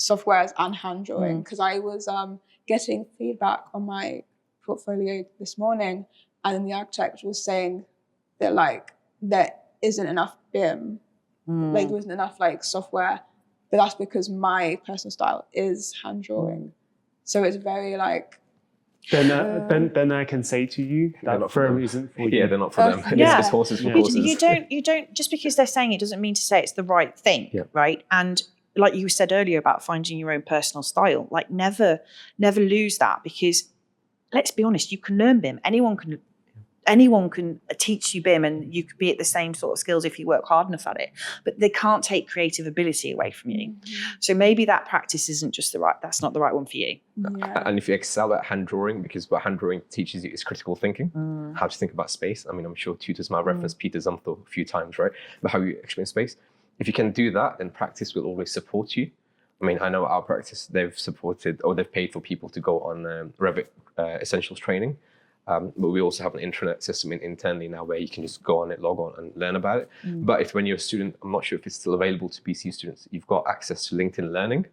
Speaker 3: softwares and hand drawing, because I was getting feedback on my portfolio this morning, and then the architect was saying that like there isn't enough BIM, like there isn't enough like software, but that's because my personal style is hand drawing. So it's very like
Speaker 1: then I can say to you that firm isn't for you.
Speaker 4: Yeah, they're not for them. It's horses for courses.
Speaker 2: You don't just because they're saying it doesn't mean to say it's the right thing, right? And like you said earlier about finding your own personal style, like never lose that, because let's be honest, you can learn BIM. Anyone can teach you BIM, and you could be at the same sort of skills if you work hard enough at it, but they can't take creative ability away from you. So maybe that practice isn't just that's not the right one for you.
Speaker 4: And if you excel at hand drawing, because what hand drawing teaches you is critical thinking, how to think about space. I mean, I'm sure tutors might reference Peter Zumthor a few times, right? But how you experience space. If you can do that, then practice will always support you. I mean, I know our practice, they've paid for people to go on Revit Essentials training. But we also have an intranet system internally now where you can just go on it, log on and learn about it. But if when you're a student, I'm not sure if it's still available to BCU students, you've got access to LinkedIn Learning.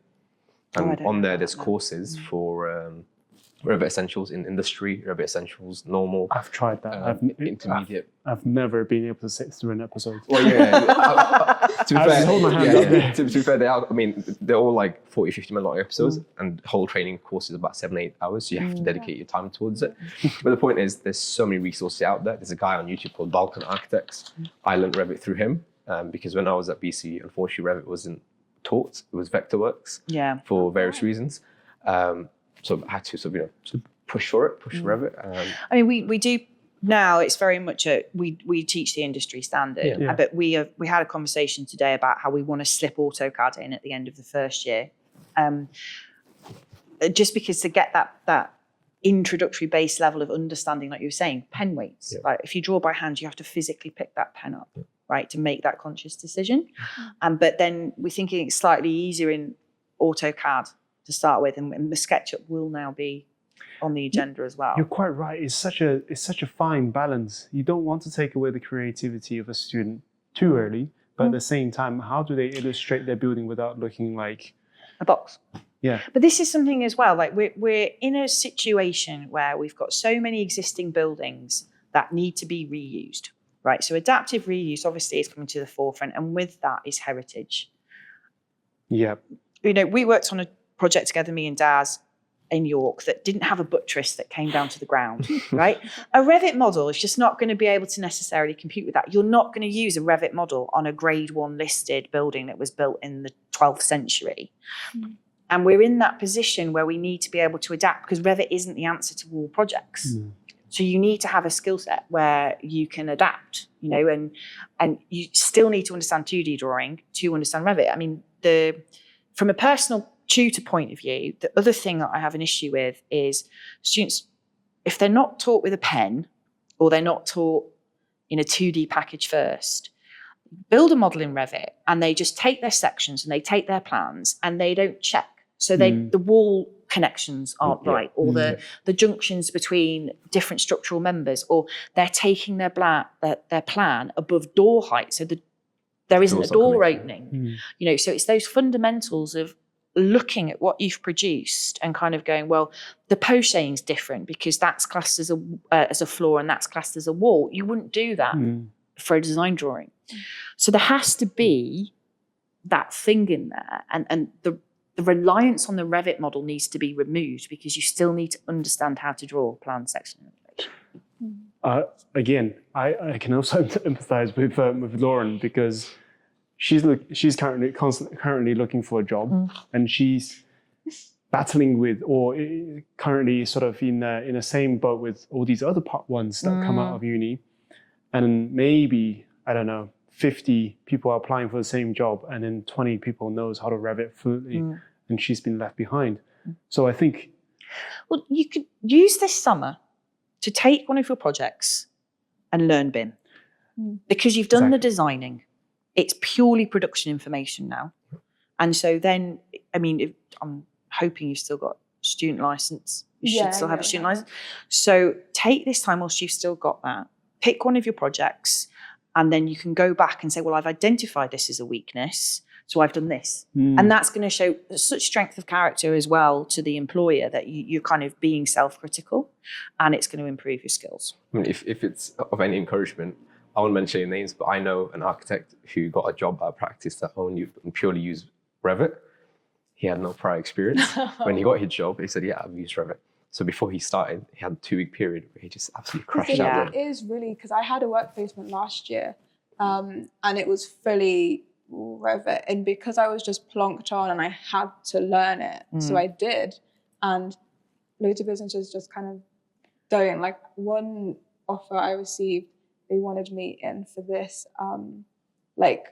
Speaker 4: And on there's courses for Revit Essentials in industry, Revit Essentials, normal.
Speaker 1: I've tried that.
Speaker 4: Intermediate.
Speaker 1: I've never been able to sit through an episode.
Speaker 4: Well, to be fair,
Speaker 1: hold my hand up there.
Speaker 4: to be fair, they're all like 40, 50-minute long episodes, and the whole training course is about 7-8 hours, so you have to dedicate your time towards it. But the point is, there's so many resources out there. There's a guy on YouTube called Balkan Architects. I learned Revit through him because when I was at BC, unfortunately, Revit wasn't taught. It was Vectorworks for various reasons. So I had to sort of, push for Revit.
Speaker 2: I mean, we do now. It's very much we teach the industry standard, but we had a conversation today about how we want to slip AutoCAD in at the end of the first year, just because to get that introductory base level of understanding, like you were saying, pen weights. Like if you draw by hand, you have to physically pick that pen up, right, to make that conscious decision. But then we're thinking it's slightly easier in AutoCAD to start with, and the SketchUp will now be on the agenda as well.
Speaker 1: You're quite right. It's such a fine balance. You don't want to take away the creativity of a student too early, but at the same time, how do they illustrate their building without looking like
Speaker 2: a box?
Speaker 1: Yeah.
Speaker 2: But this is something as well. Like we're in a situation where we've got so many existing buildings that need to be reused, right? So adaptive reuse obviously is coming to the forefront, and with that is heritage.
Speaker 1: Yeah.
Speaker 2: We worked on a project together, me and Daz, in York, that didn't have a buttress that came down to the ground, right? A Revit model is just not going to be able to necessarily compute with that. You're not going to use a Revit model on a grade 1 listed building that was built in the 12th century. And we're in that position where we need to be able to adapt, because Revit isn't the answer to all projects. So you need to have a skill set where you can adapt, and you still need to understand 2D drawing to understand Revit. I mean, from a personal tutor point of view, the other thing that I have an issue with is students, if they're not taught with a pen, or they're not taught in a 2D package first, build a model in Revit and they just take their sections and they take their plans and they don't check. So the wall connections aren't
Speaker 4: Yeah.
Speaker 2: right, or the junctions between different structural members, or they're taking their plan above door height, so there isn't a
Speaker 4: Doors not
Speaker 2: door
Speaker 4: connected.
Speaker 2: opening. You know, so it's those fundamentals of looking at what you've produced and kind of going, well, the pochaine's different because that's classed as a floor and that's classed as a wall. You wouldn't do that for a design drawing. So there has to be that thing in there, and the reliance on the Revit model needs to be removed because you still need to understand how to draw plan, section, and elevation.
Speaker 1: Again, I can also empathize with Lauren because she's currently looking for a job, and she's battling with, or currently sort of in the same boat with all these other part ones that come out of uni, and maybe, I don't know, 50 people are applying for the same job, and then 20 people knows how to Revit fluently, and she's been left behind. So I think,
Speaker 2: well, you could use this summer to take one of your projects and learn BIM, because you've done the designing. It's purely production information now. And so then, I mean, I'm hoping you've still got a student license. You should still have a student license. So take this time whilst you've still got that, pick one of your projects, and then you can go back and say, well, I've identified this as a weakness, so I've done this. And that's going to show such strength of character as well to the employer that you're kind of being self-critical, and it's going to improve your skills.
Speaker 4: I mean, if it's of any encouragement, I won't mention any names, but I know an architect who got a job at a practice that only purely used Revit. He had no prior experience. When he got his job, he said, yeah, I've used Revit. So before he started, he had a 2-week period where he just absolutely crashed out.
Speaker 3: It is really, because I had a work placement last year, and it was fully Revit. And because I was just plonked on and I had to learn it, so I did. And loads of businesses just kind of don't. Like, one offer I received, they wanted me in for this like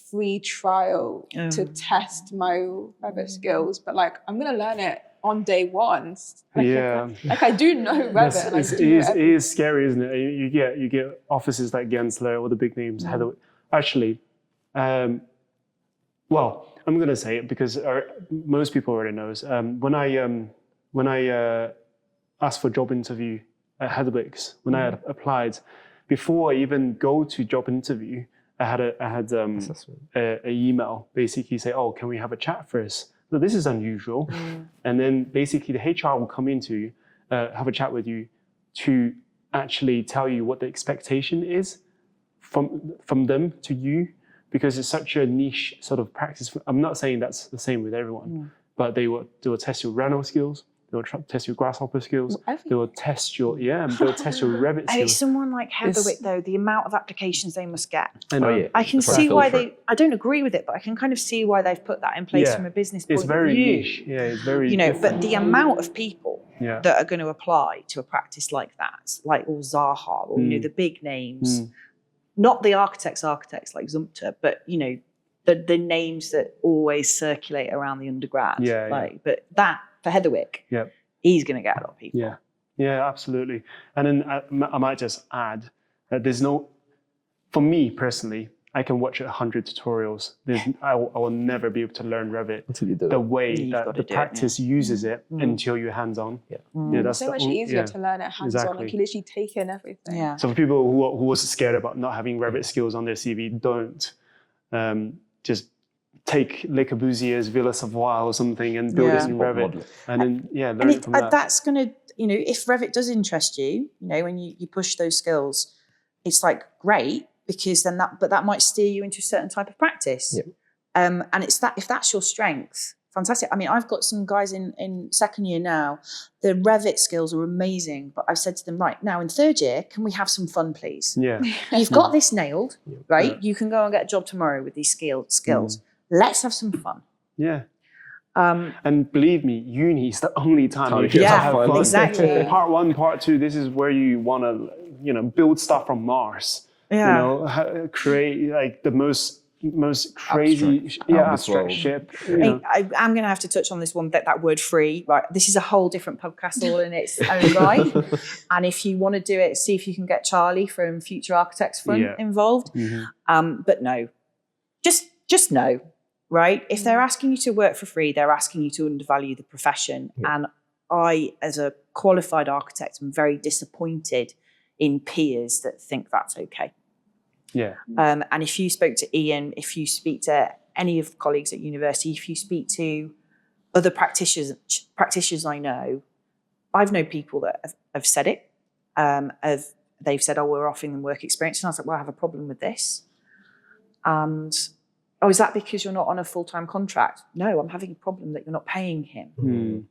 Speaker 3: free trial to test my Revit skills, but like, I'm gonna learn it on day one. Like I do know Revit.
Speaker 1: It is scary, isn't it? You get offices like Gensler or the big names. Heather, actually, well, I'm gonna say it because most people already knows. When I asked for a job interview at Heatherwick's, when I had applied, before I even go to job interview, I had a email basically say, oh, can we have a chat first? So this is unusual. And then basically the HR will come in to have a chat with you to actually tell you what the expectation is from them to you, because it's such a niche sort of practice. I'm not saying that's the same with everyone, but they will test your Reno skills. They'll test your Grasshopper skills. They will test your they'll test your Revit skills.
Speaker 2: And it's someone like Heatherwick, though, the amount of applications they must get.
Speaker 1: I know.
Speaker 2: I can see why I don't agree with it, but I can kind of see why they've put that in place from a business point of view.
Speaker 1: It's very niche. Yeah, it's very.
Speaker 2: You know, but the amount of people that are going to apply to a practice like that, like or Zaha, or the big names, not the architects like Zumter, but the names that always circulate around the undergrad. But that. For Heatherwick, he's going to get a lot of people.
Speaker 1: Yeah, absolutely. And then I might just add that there's no, for me personally, I can watch 100 tutorials. I will never be able to learn Revit the way that the practice uses it until you're hands-on.
Speaker 3: That's so much easier to learn it hands-on. Like you literally take in everything.
Speaker 1: So for people who are scared about not having Revit skills on their CV, don't just take Le Corbusier's Villa Savoye or something and build it in Revit. And then, learn it from that.
Speaker 2: That's going to, if Revit does interest you, when you push those skills, it's like great, because then that might steer you into a certain type of practice. And it's that, if that's your strength, fantastic. I mean, I've got some guys in second year now, the Revit skills are amazing, but I've said to them, right, now in third year, can we have some fun, please? You've got this nailed, right? You can go and get a job tomorrow with these skills. Let's have some fun.
Speaker 1: And believe me, uni is the only time you get to have fun.
Speaker 2: Exactly.
Speaker 1: Part 1, part 2, this is where you want to, build stuff from Mars. Create like the most crazy abstract ship.
Speaker 2: I'm going to have to touch on this one, that word free. Right, this is a whole different podcast all in its own right. And if you want to do it, see if you can get Charlie from Future Architects Front involved. But no, just no. right? If they're asking you to work for free, they're asking you to undervalue the profession.
Speaker 4: Yeah.
Speaker 2: And I, as a qualified architect, am very disappointed in peers that think that's okay.
Speaker 1: Yeah.
Speaker 2: And if you spoke to Ian, if you speak to any of the colleagues at university, if you speak to other practitioners I know, I've known people that have said it. They've said, oh, we're offering them work experience. And I was like, well, I have a problem with this. And, oh, is that because you're not on a full-time contract? No, I'm having a problem that you're not paying him.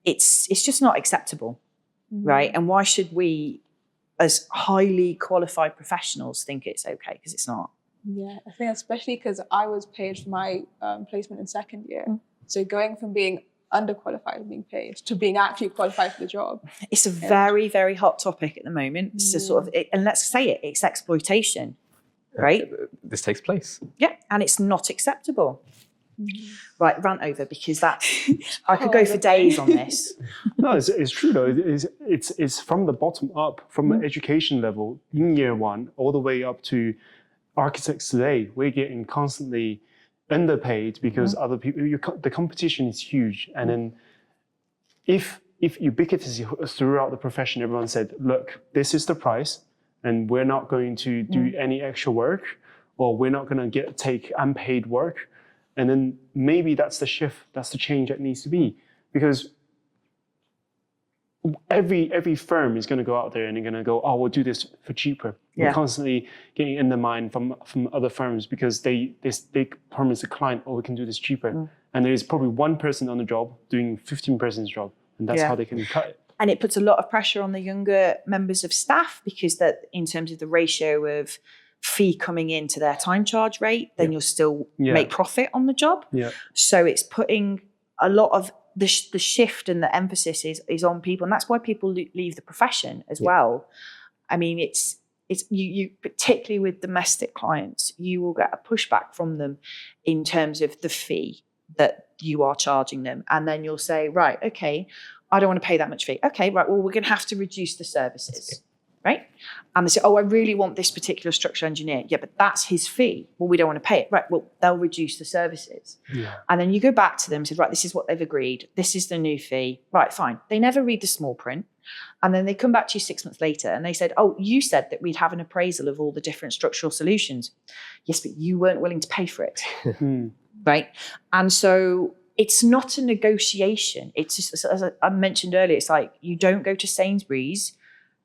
Speaker 2: It's just not acceptable, right? And why should we, as highly qualified professionals, think it's okay? Because it's not.
Speaker 3: Yeah, I think especially because I was paid for my placement in second year. So going from being underqualified and being paid to being actually qualified for the job.
Speaker 2: It's a very, very hot topic at the moment. It's a sort of, and let's say it, it's exploitation, right?
Speaker 4: This takes place.
Speaker 2: Yeah, and it's not acceptable. Right, rant over, because that I could go for days on this.
Speaker 1: No, it's true though. It's from the bottom up, from an education level in year one all the way up to architects today. We're getting constantly underpaid because other people. The competition is huge, and then if ubiquitous throughout the profession, everyone said, "Look, this is the price, and we're not going to do any extra work, or we're not going to take unpaid work." And then maybe that's the shift, that's the change that needs to be, because every firm is going to go out there and they're going to go, oh, we'll do this for cheaper.
Speaker 2: Yeah.
Speaker 1: We're constantly getting undermined from other firms because they promise the client, oh, we can do this cheaper. And there's probably one person on the job doing 15 person's job, and that's how they can cut it.
Speaker 2: And it puts a lot of pressure on the younger members of staff, because that, in terms of the ratio of fee coming into their time charge rate, then you'll still make profit on the job.
Speaker 1: Yeah.
Speaker 2: So it's putting a lot of the shift, and the emphasis is on people, and that's why people leave the profession as well. I mean, it's you particularly with domestic clients, you will get a pushback from them in terms of the fee that you are charging them, and then you'll say, right, okay, I don't want to pay that much fee. Okay, right, well, we're going to have to reduce the services. Right? And they say, oh, I really want this particular structural engineer. Yeah, but that's his fee. Well, we don't want to pay it. Right, well, they'll reduce the services. Yeah. And then you go back to them and say, right, this is what they've agreed. This is the new fee. Right, fine. They never read the small print. And then they come back to you 6 months later and they said, oh, you said that we'd have an appraisal of all the different structural solutions. Yes, but you weren't willing to pay for it. Right? And so it's not a negotiation. It's just, as I mentioned earlier, it's like you don't go to Sainsbury's,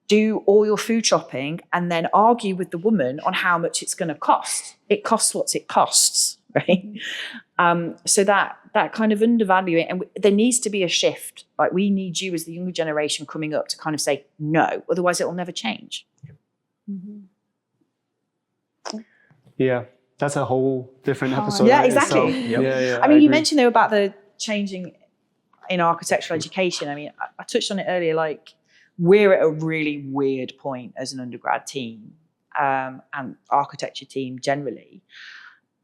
Speaker 2: do all your food shopping, and then argue with the woman on how much it's going to cost. It costs what it costs, right? So that kind of undervaluing, and there needs to be a shift. Like, we need you as the younger generation coming up to kind of say no, otherwise it will never change.
Speaker 1: Yeah, that's a whole different episode.
Speaker 2: Yeah, exactly.
Speaker 1: Yeah,
Speaker 2: I mean, you mentioned though about the changing in architectural education. I mean, I touched on it earlier, like, we're at a really weird point as an undergrad team and architecture team generally,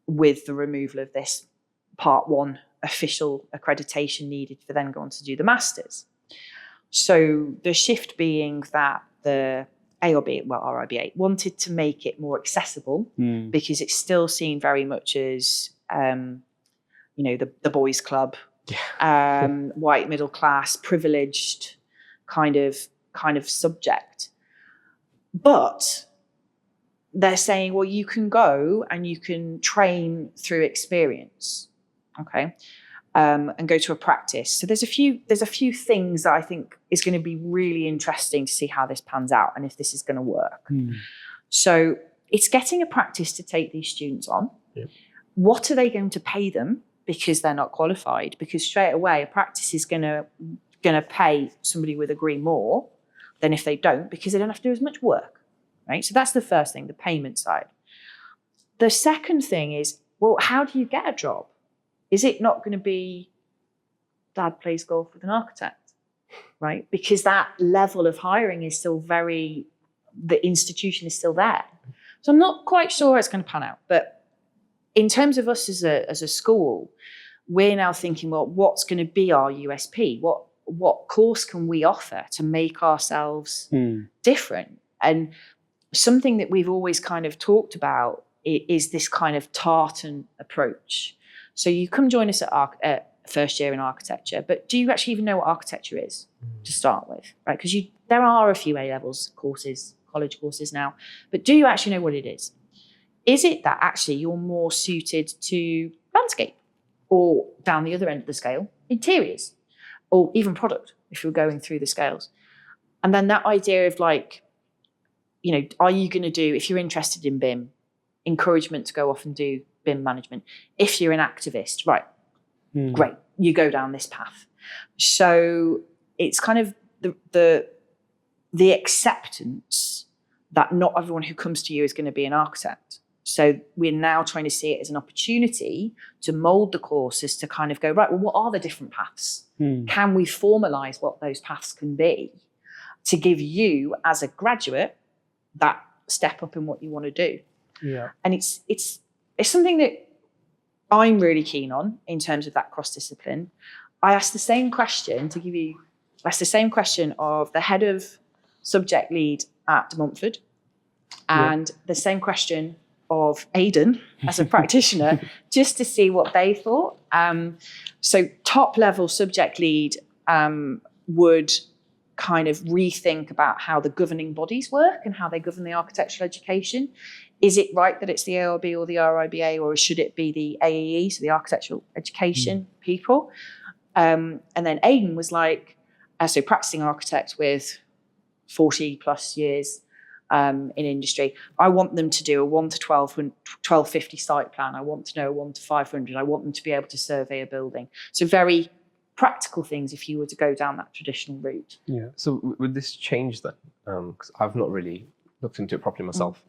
Speaker 2: with the removal of this part one official accreditation needed for then going to do the masters. So the shift being that the RIBA wanted to make it more accessible because it's still seen very much as, the boys' club, white middle class, privileged kind of subject. But they're saying, well, you can go and you can train through experience, okay, and go to a practice. So there's a few things that I think is going to be really interesting to see how this pans out and if this is going to work. So it's getting a practice to take these students on. What are they going to pay them, because they're not qualified? Because straight away a practice is going to pay somebody with a degree more than if they don't, because they don't have to do as much work, right? So that's the first thing, the payment side. The second thing is, well, how do you get a job? Is it not going to be dad plays golf with an architect, right? Because that level of hiring is still the institution is still there. So I'm not quite sure it's going to pan out. But in terms of us as a school, we're now thinking, well, what's going to be our USP? What course can we offer to make ourselves different? And something that we've always kind of talked about is this kind of tartan approach. So you come join us at first year in architecture, but do you actually even know what architecture is to start with, right? Because there are a few A-levels courses, college courses now, but do you actually know what it is? Is it that actually you're more suited to landscape, or down the other end of the scale, interiors, or even product, if you're going through the scales? And then that idea of like, you know, are you going to do, if you're interested in BIM, encouragement to go off and do BIM management? If you're an activist, right, great, you go down this path. So it's kind of the acceptance that not everyone who comes to you is going to be an architect. So we're now trying to see it as an opportunity to mold the courses to kind of go, right, well, what are the different paths? Can we formalize what those paths can be to give you as a graduate that step up in what you want to do?
Speaker 1: Yeah.
Speaker 2: And it's something that I'm really keen on in terms of that cross-discipline. I asked the same question of the head of subject lead at Montfort, and the same question of Aidan as a practitioner, just to see what they thought. So top level subject lead would kind of rethink about how the governing bodies work and how they govern the architectural education. Is it right that it's the ARB or the RIBA, or should it be the AEE, so the architectural education people? And then Aidan was like, so practicing architect with 40 plus years in industry, I want them to do a 1 to 1250 site plan. I want to know a 1 to 500. I want them to be able to survey a building. So very practical things if you were to go down that traditional route.
Speaker 1: Yeah.
Speaker 4: So would this change then? Because I've not really looked into it properly myself.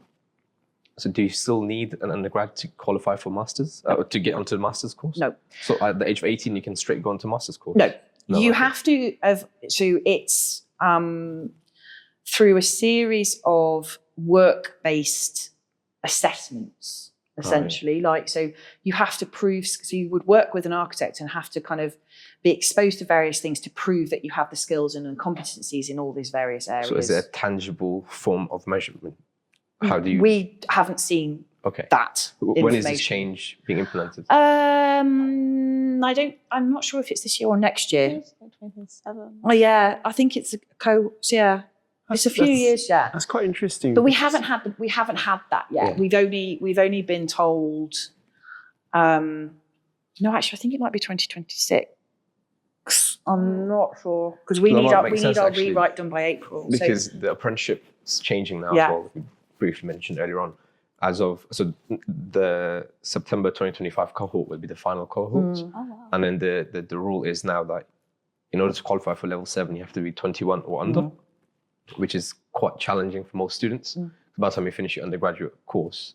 Speaker 4: So do you still need an undergrad to qualify for masters, to get onto the master's course?
Speaker 2: No.
Speaker 4: So at the age of 18, you can straight go onto master's course?
Speaker 2: No. You
Speaker 4: okay.
Speaker 2: have to have, so it's through a series of work-based assessments, essentially. Like, so you have to prove, so you would work with an architect and have to kind of be exposed to various things to prove that you have the skills and competencies in all these various areas.
Speaker 4: So is it a tangible form of measurement? How do you?
Speaker 2: We haven't seen that.
Speaker 4: When is this change being implemented?
Speaker 2: I'm not sure if it's this year or next year.
Speaker 3: It's like 27.
Speaker 2: Oh yeah, I think it's it's a few years yet.
Speaker 1: That's quite interesting.
Speaker 2: But we haven't had that yet.
Speaker 4: Yeah.
Speaker 2: We've only been told. No, actually, I think it might be 2026. I'm not sure because we need our rewrite done by April.
Speaker 4: Because the apprenticeship's changing now.
Speaker 2: Yeah.
Speaker 4: As well, we briefly mentioned earlier on. As of the September 2025 cohort will be the final cohort, and then the rule is now that in order to qualify for level 7, you have to be 21 or under, which is quite challenging for most students. By the time you finish your undergraduate course,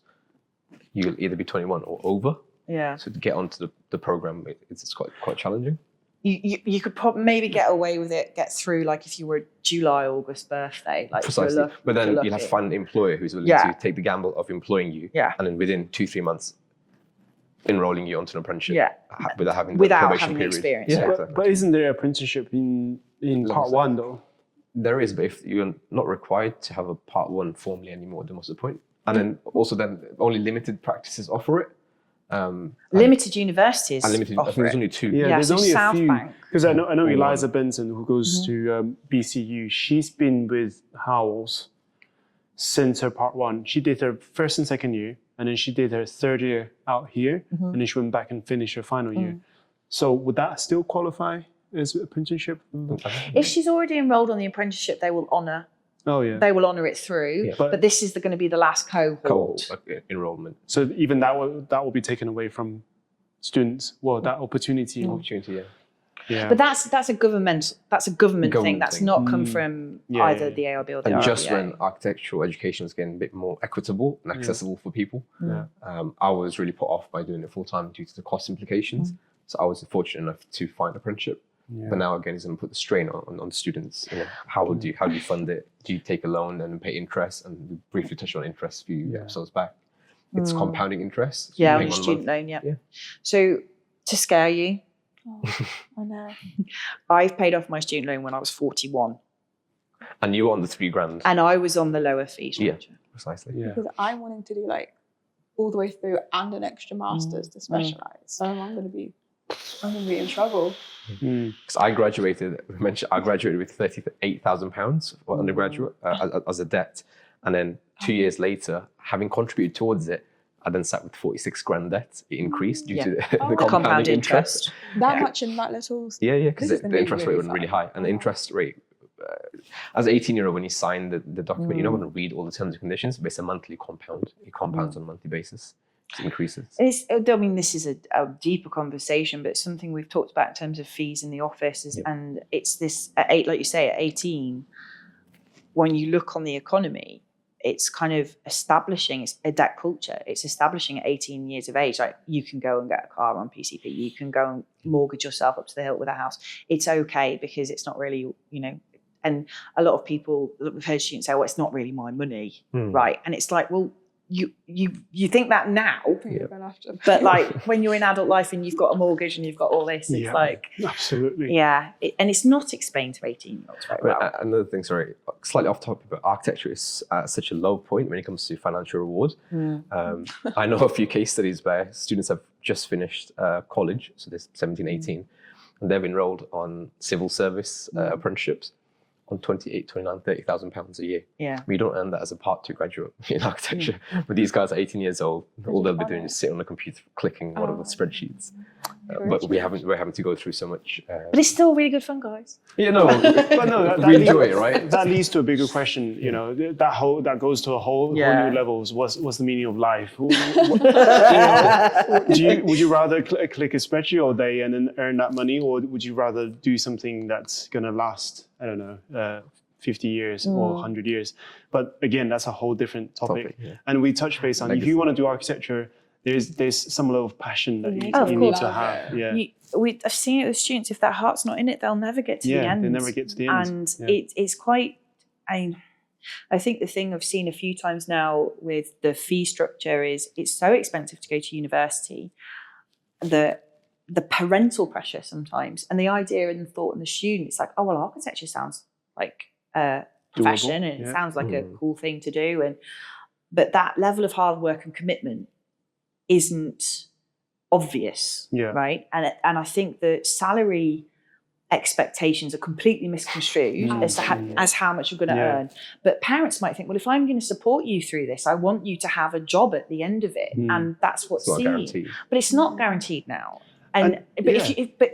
Speaker 4: you'll either be 21 or over.
Speaker 2: Yeah.
Speaker 4: So to get onto the program, it's quite challenging.
Speaker 2: You could maybe get away with it, get through, like if you were a July, August birthday. Like
Speaker 4: precisely. But then you'll have to find an employer who's willing to take the gamble of employing you.
Speaker 2: Yeah.
Speaker 4: And then within 2-3 months, enrolling you onto an apprenticeship.
Speaker 2: Yeah.
Speaker 4: Without having the probation period.
Speaker 2: Experience.
Speaker 4: Yeah.
Speaker 1: But isn't there apprenticeship in part 1 though?
Speaker 4: There is, but if you're not required to have a part 1 formally anymore, then what's the point? And then also only limited practices offer it.
Speaker 2: Limited universities.
Speaker 4: I think there's only 2.
Speaker 1: Yeah, there's
Speaker 2: so
Speaker 1: only a
Speaker 2: South
Speaker 1: few.
Speaker 2: Bank.
Speaker 1: Because I know Eliza Benson, who goes to BCU. She's been with Howells since her part 1. She did her first and second year, and then she did her third year out here, and then she went back and finished her final year. So would that still qualify as apprenticeship?
Speaker 2: If she's already enrolled on the apprenticeship, they will honour.
Speaker 1: Oh yeah.
Speaker 2: They will honour it through,
Speaker 4: Yeah.
Speaker 2: but this is going to be the last cohort.
Speaker 4: Like enrollment.
Speaker 1: So even that will be taken away from students. Well, that opportunity. Yeah.
Speaker 2: But that's a government thing. That's not come from either the ARB or the RIBA.
Speaker 4: And just when architectural education is getting a bit more equitable and accessible for people, I was really put off by doing it full time due to the cost implications. So I was fortunate enough to find an apprenticeship.
Speaker 1: Yeah.
Speaker 4: But now again, it's going to put the strain on the students. You know, how do you fund it? Do you take a loan and pay interest? And we briefly touched on interest a few episodes back. It's compounding interest.
Speaker 2: Yeah, on your student loan. Yeah. So to scare you,
Speaker 3: I know.
Speaker 2: I've paid off my student loan when I was 41,
Speaker 4: and you were on the $3,000.
Speaker 2: and I was on the lower fee structure.
Speaker 4: Precisely.
Speaker 1: Yeah.
Speaker 3: Because I'm wanting to do like all the way through and an extra master's to specialize. So I'm going to be in trouble.
Speaker 4: Because I graduated with £38,000 for undergraduate as a debt, and then 2 years later, having contributed towards it, I then sat with 46 grand debt. It increased due to the compound interest.
Speaker 3: That much in that little.
Speaker 4: Yeah, because the interest rate was really high, and the interest rate. As an 18-year-old, when you sign the document, you're not going to read all the terms and conditions, but it's a monthly compound. It compounds on a monthly basis. It increases.
Speaker 2: I mean, this is a deeper conversation, but it's something we've talked about in terms of fees in the office. And it's this, like you say, at 18, when you look on the economy, it's kind of establishing, it's a debt culture. It's establishing at 18 years of age, like you can go and get a car on PCP. You can go and mortgage yourself up to the hilt with a house. It's okay because it's not really, and a lot of people, we've heard students say, well, it's not really my money, right? And it's like, well, you think that now, but like when you're in adult life and you've got a mortgage and you've got all this, it's like
Speaker 1: absolutely,
Speaker 2: and it's not explained to 18-year-olds very well.
Speaker 4: Another thing, sorry, slightly off topic, but architecture is at such a low point when it comes to financial reward. I know a few case studies where students have just finished college, so they're 17, 18, and they've enrolled on civil service apprenticeships on 28, 29, 30,000 pounds a year. We don't earn that as a Part 2 graduate in architecture. But these guys are 18 years old. All they'll be doing is sit on the computer clicking whatever spreadsheets. But we're having to go through so much.
Speaker 2: But it's still really good fun, guys.
Speaker 1: But no,
Speaker 4: we enjoy it, right?
Speaker 1: That leads to a bigger question. That goes to a whole new levels. What's the meaning of life? Would you rather click a spreadsheet all day and then earn that money, or would you rather do something that's going to last, I don't know, 50 years or 100 years? But again, that's a whole different topic. And we touch base on if you want to do architecture, there's some level of passion that you need to have.
Speaker 2: I've seen it with students. If that heart's not in it, they'll never get to the end.
Speaker 1: They never get to the end.
Speaker 2: And it's quite. I think the thing I've seen a few times now with the fee structure is it's so expensive to go to university. The parental pressure sometimes, and the idea and the thought in the student, it's like, oh well, architecture sounds like a profession, and it sounds like a cool thing to do, but that level of hard work and commitment isn't obvious, right? And I think that salary expectations are completely misconstrued as how much you're going to earn. But parents might think, well, if I'm going to support you through this, I want you to have a job at the end of it, and that's what's seen. But it's not guaranteed now. But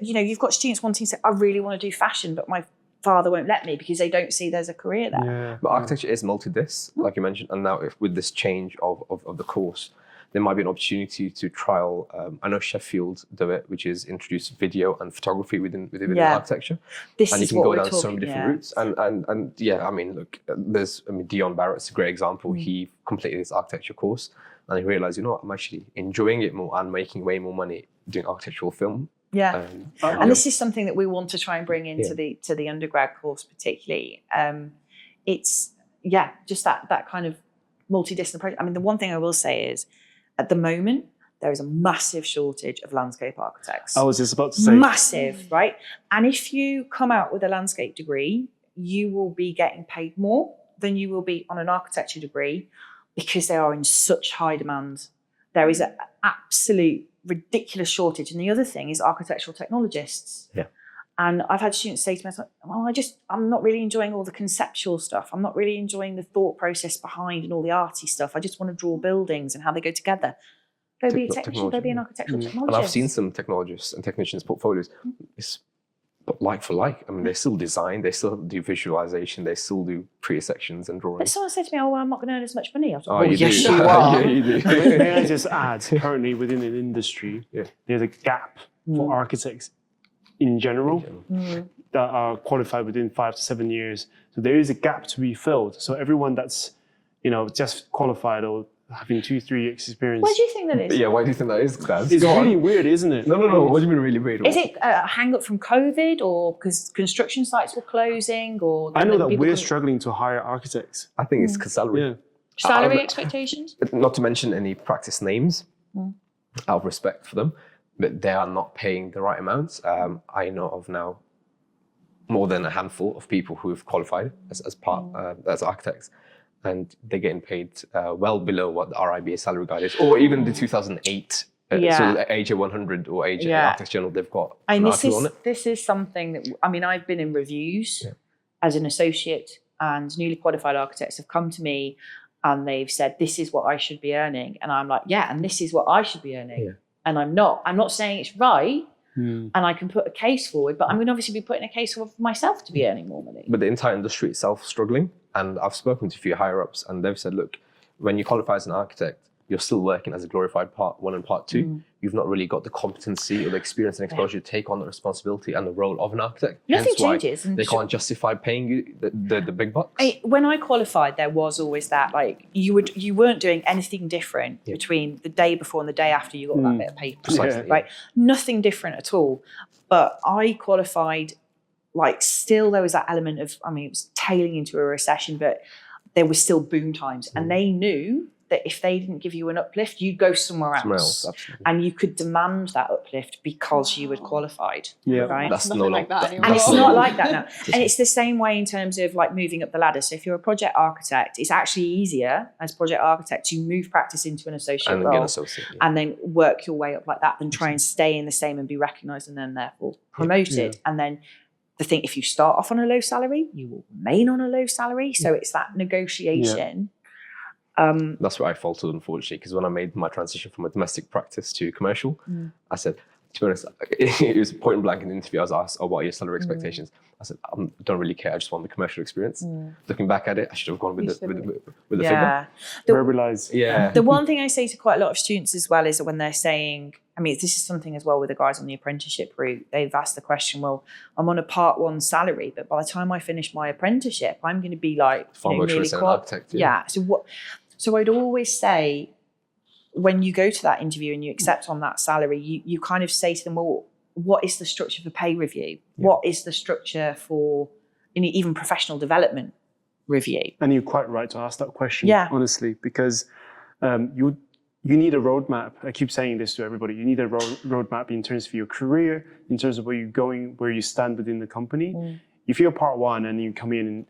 Speaker 2: you've got students wanting to say, I really want to do fashion, but my father won't let me because they don't see there's a career there.
Speaker 4: But architecture is multi-dis, like you mentioned, and now with this change of the course, there might be an opportunity to trial. I know Sheffield do it, which is introduce video and photography within architecture, and you can go down so many different routes. And I mean, look, Dion Barrett's a great example. He completed his architecture course, and he realized, I'm actually enjoying it more and making way more money doing architectural film.
Speaker 2: And this is something that we want to try and bring into the undergrad course, particularly. It's just that kind of multidisciplinary approach. I mean, the one thing I will say is, at the moment, there is a massive shortage of landscape architects.
Speaker 1: I was just about to say.
Speaker 2: Massive, right? And if you come out with a landscape degree, you will be getting paid more than you will be on an architecture degree because they are in such high demand. There is an absolute ridiculous shortage. And the other thing is architectural technologists. And I've had students say to me, well, I'm not really enjoying all the conceptual stuff. I'm not really enjoying the thought process behind and all the arty stuff. I just want to draw buildings and how they go together. Go be a technician, go be an architectural technologist.
Speaker 4: And I've seen some technologists and technicians' portfolios. It's like for like. I mean, they still design, they still do visualization, they still do pre-sections and drawings.
Speaker 2: But someone said to me, well, I'm not going to earn as much money. I was
Speaker 4: like,
Speaker 2: yes, you are.
Speaker 4: You do.
Speaker 1: May I just add, currently within an industry, there's a gap for architects in general that are qualified within 5 to 7 years. So there is a gap to be filled. So everyone that's, just qualified or having 2-3 years experience.
Speaker 2: Why do you think that is?
Speaker 4: Why do you think that is, Dad?
Speaker 1: It's really weird, isn't it?
Speaker 4: No. What do you mean really weird?
Speaker 2: Is it a hang-up from COVID, or because construction sites were closing? Or
Speaker 1: I know that we're struggling to hire architects.
Speaker 4: I think it's because salary.
Speaker 2: Salary expectations?
Speaker 4: Not to mention any practice names, out of respect for them, but they are not paying the right amounts. I know of now more than a handful of people who have qualified as architects, and they're getting paid well below what the RIBA salary guide is, or even the 2008. So the AJ 100 or AJ Architects Journal, they've got an article on it.
Speaker 2: This is something that, I mean, I've been in reviews as an associate, and newly qualified architects have come to me and they've said, this is what I should be earning. And I'm like, yeah, and this is what I should be earning. Yeah. And I'm not saying it's right. And I can put a case forward, but I'm going to obviously be putting a case forward for myself to be earning more money.
Speaker 4: But the entire industry itself is struggling. And I've spoken to a few higher ups and they've said, look, when you qualify as an architect, you're still working as a glorified part 1 and part 2. You've not really got the competency or the experience and exposure to take on the responsibility and the role of an architect.
Speaker 2: Nothing changes.
Speaker 4: They can't justify paying you the big bucks.
Speaker 2: When I qualified, there was always that, like, you weren't doing anything different between the day before and the day after you got that bit of paper.
Speaker 4: Precisely,
Speaker 2: right? Nothing different at all. But I qualified, like, still there was that element of, I mean, it was tailing into a recession, but there was still boom times. And they knew that if they didn't give you an uplift, you'd go somewhere else. And you could demand that uplift because you had qualified. Yeah, right?
Speaker 3: That's nothing like that anymore.
Speaker 2: And it's not like that now. And it's the same way in terms of like moving up the ladder. So if you're a project architect, it's actually easier as project architect to move practice into an associate
Speaker 4: and
Speaker 2: role
Speaker 4: and
Speaker 2: then work your way up like that than try and stay in the same and be recognised and then therefore promoted. And then the thing, if you start off on a low salary, you will remain on a low salary. So it's that negotiation.
Speaker 4: That's where I faltered, unfortunately, because when I made my transition from a domestic practice to commercial, I said, to be honest, it was point blank in the interview. I was asked, what are your salary expectations? I said, I don't really care. I just want the commercial experience. Looking back at it, I should have gone with the figure.
Speaker 1: Verbalize.
Speaker 2: The one thing I say to quite a lot of students as well is that when they're saying, I mean, this is something as well with the guys on the apprenticeship route, they've asked the question, well, I'm on a part 1 salary, but by the time I finish my apprenticeship, I'm going to be like,
Speaker 4: far more an architect.
Speaker 2: So I'd always say, when you go to that interview and you accept on that salary, you kind of say to them, well, what is the structure for pay review? What is the structure for even professional development review? And
Speaker 1: you're quite right to ask that question, honestly, because you need a roadmap. I keep saying this to everybody. You need a roadmap in terms of your career, in terms of where you're going, where you stand within the company. If you're part 1 and you come in and,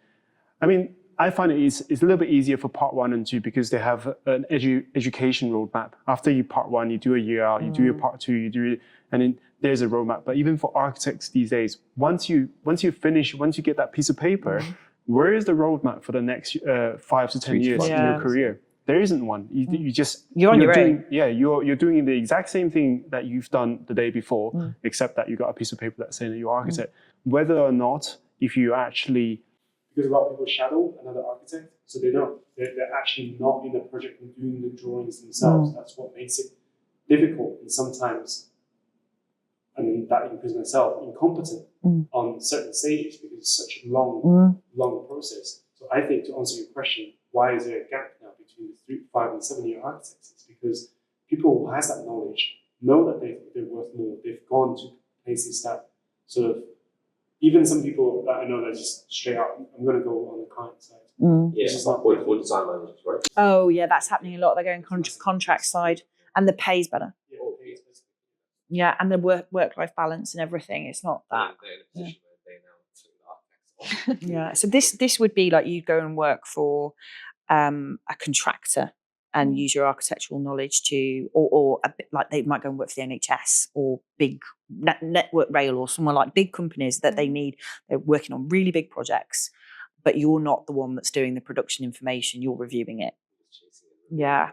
Speaker 1: I mean, I find it's a little bit easier for part 1 and 2 because they have an education roadmap. After you part 1, you do a year out, you do your part 2, you do it, and then there's a roadmap. But even for architects these days, once you get that piece of paper, where is the roadmap for the next 5 to 10 years in your career? There isn't one. You're on your own. Yeah, you're doing the exact same thing that you've done the day before, except that you got a piece of paper that's saying that you're architect. Whether or not, if you actually, because a lot of people shadow another architect, so they know they're actually not in the project and doing the drawings themselves. That's what makes it difficult, and sometimes, I mean, that includes myself, incompetent on certain stages because it's such a long process. So I think, to answer your question, why is there a gap now between the 3, 5, and 7 year architects? It's because people who has that knowledge know that they're worth more. They've gone to places that sort of, even some people that I know that just straight out, I'm going to go on the client side.
Speaker 4: Or design managers, right?
Speaker 2: Oh, yeah, that's happening a lot. They're going contract side and the pay's better. Yeah, and the work-life balance and everything. It's not that. Yeah, so this would be like you go and work for a contractor and use your architectural knowledge to, or a bit like they might go and work for the NHS or big Network Rail or somewhere like big companies that they're working on really big projects, but you're not the one that's doing the production information, you're reviewing it. Yeah.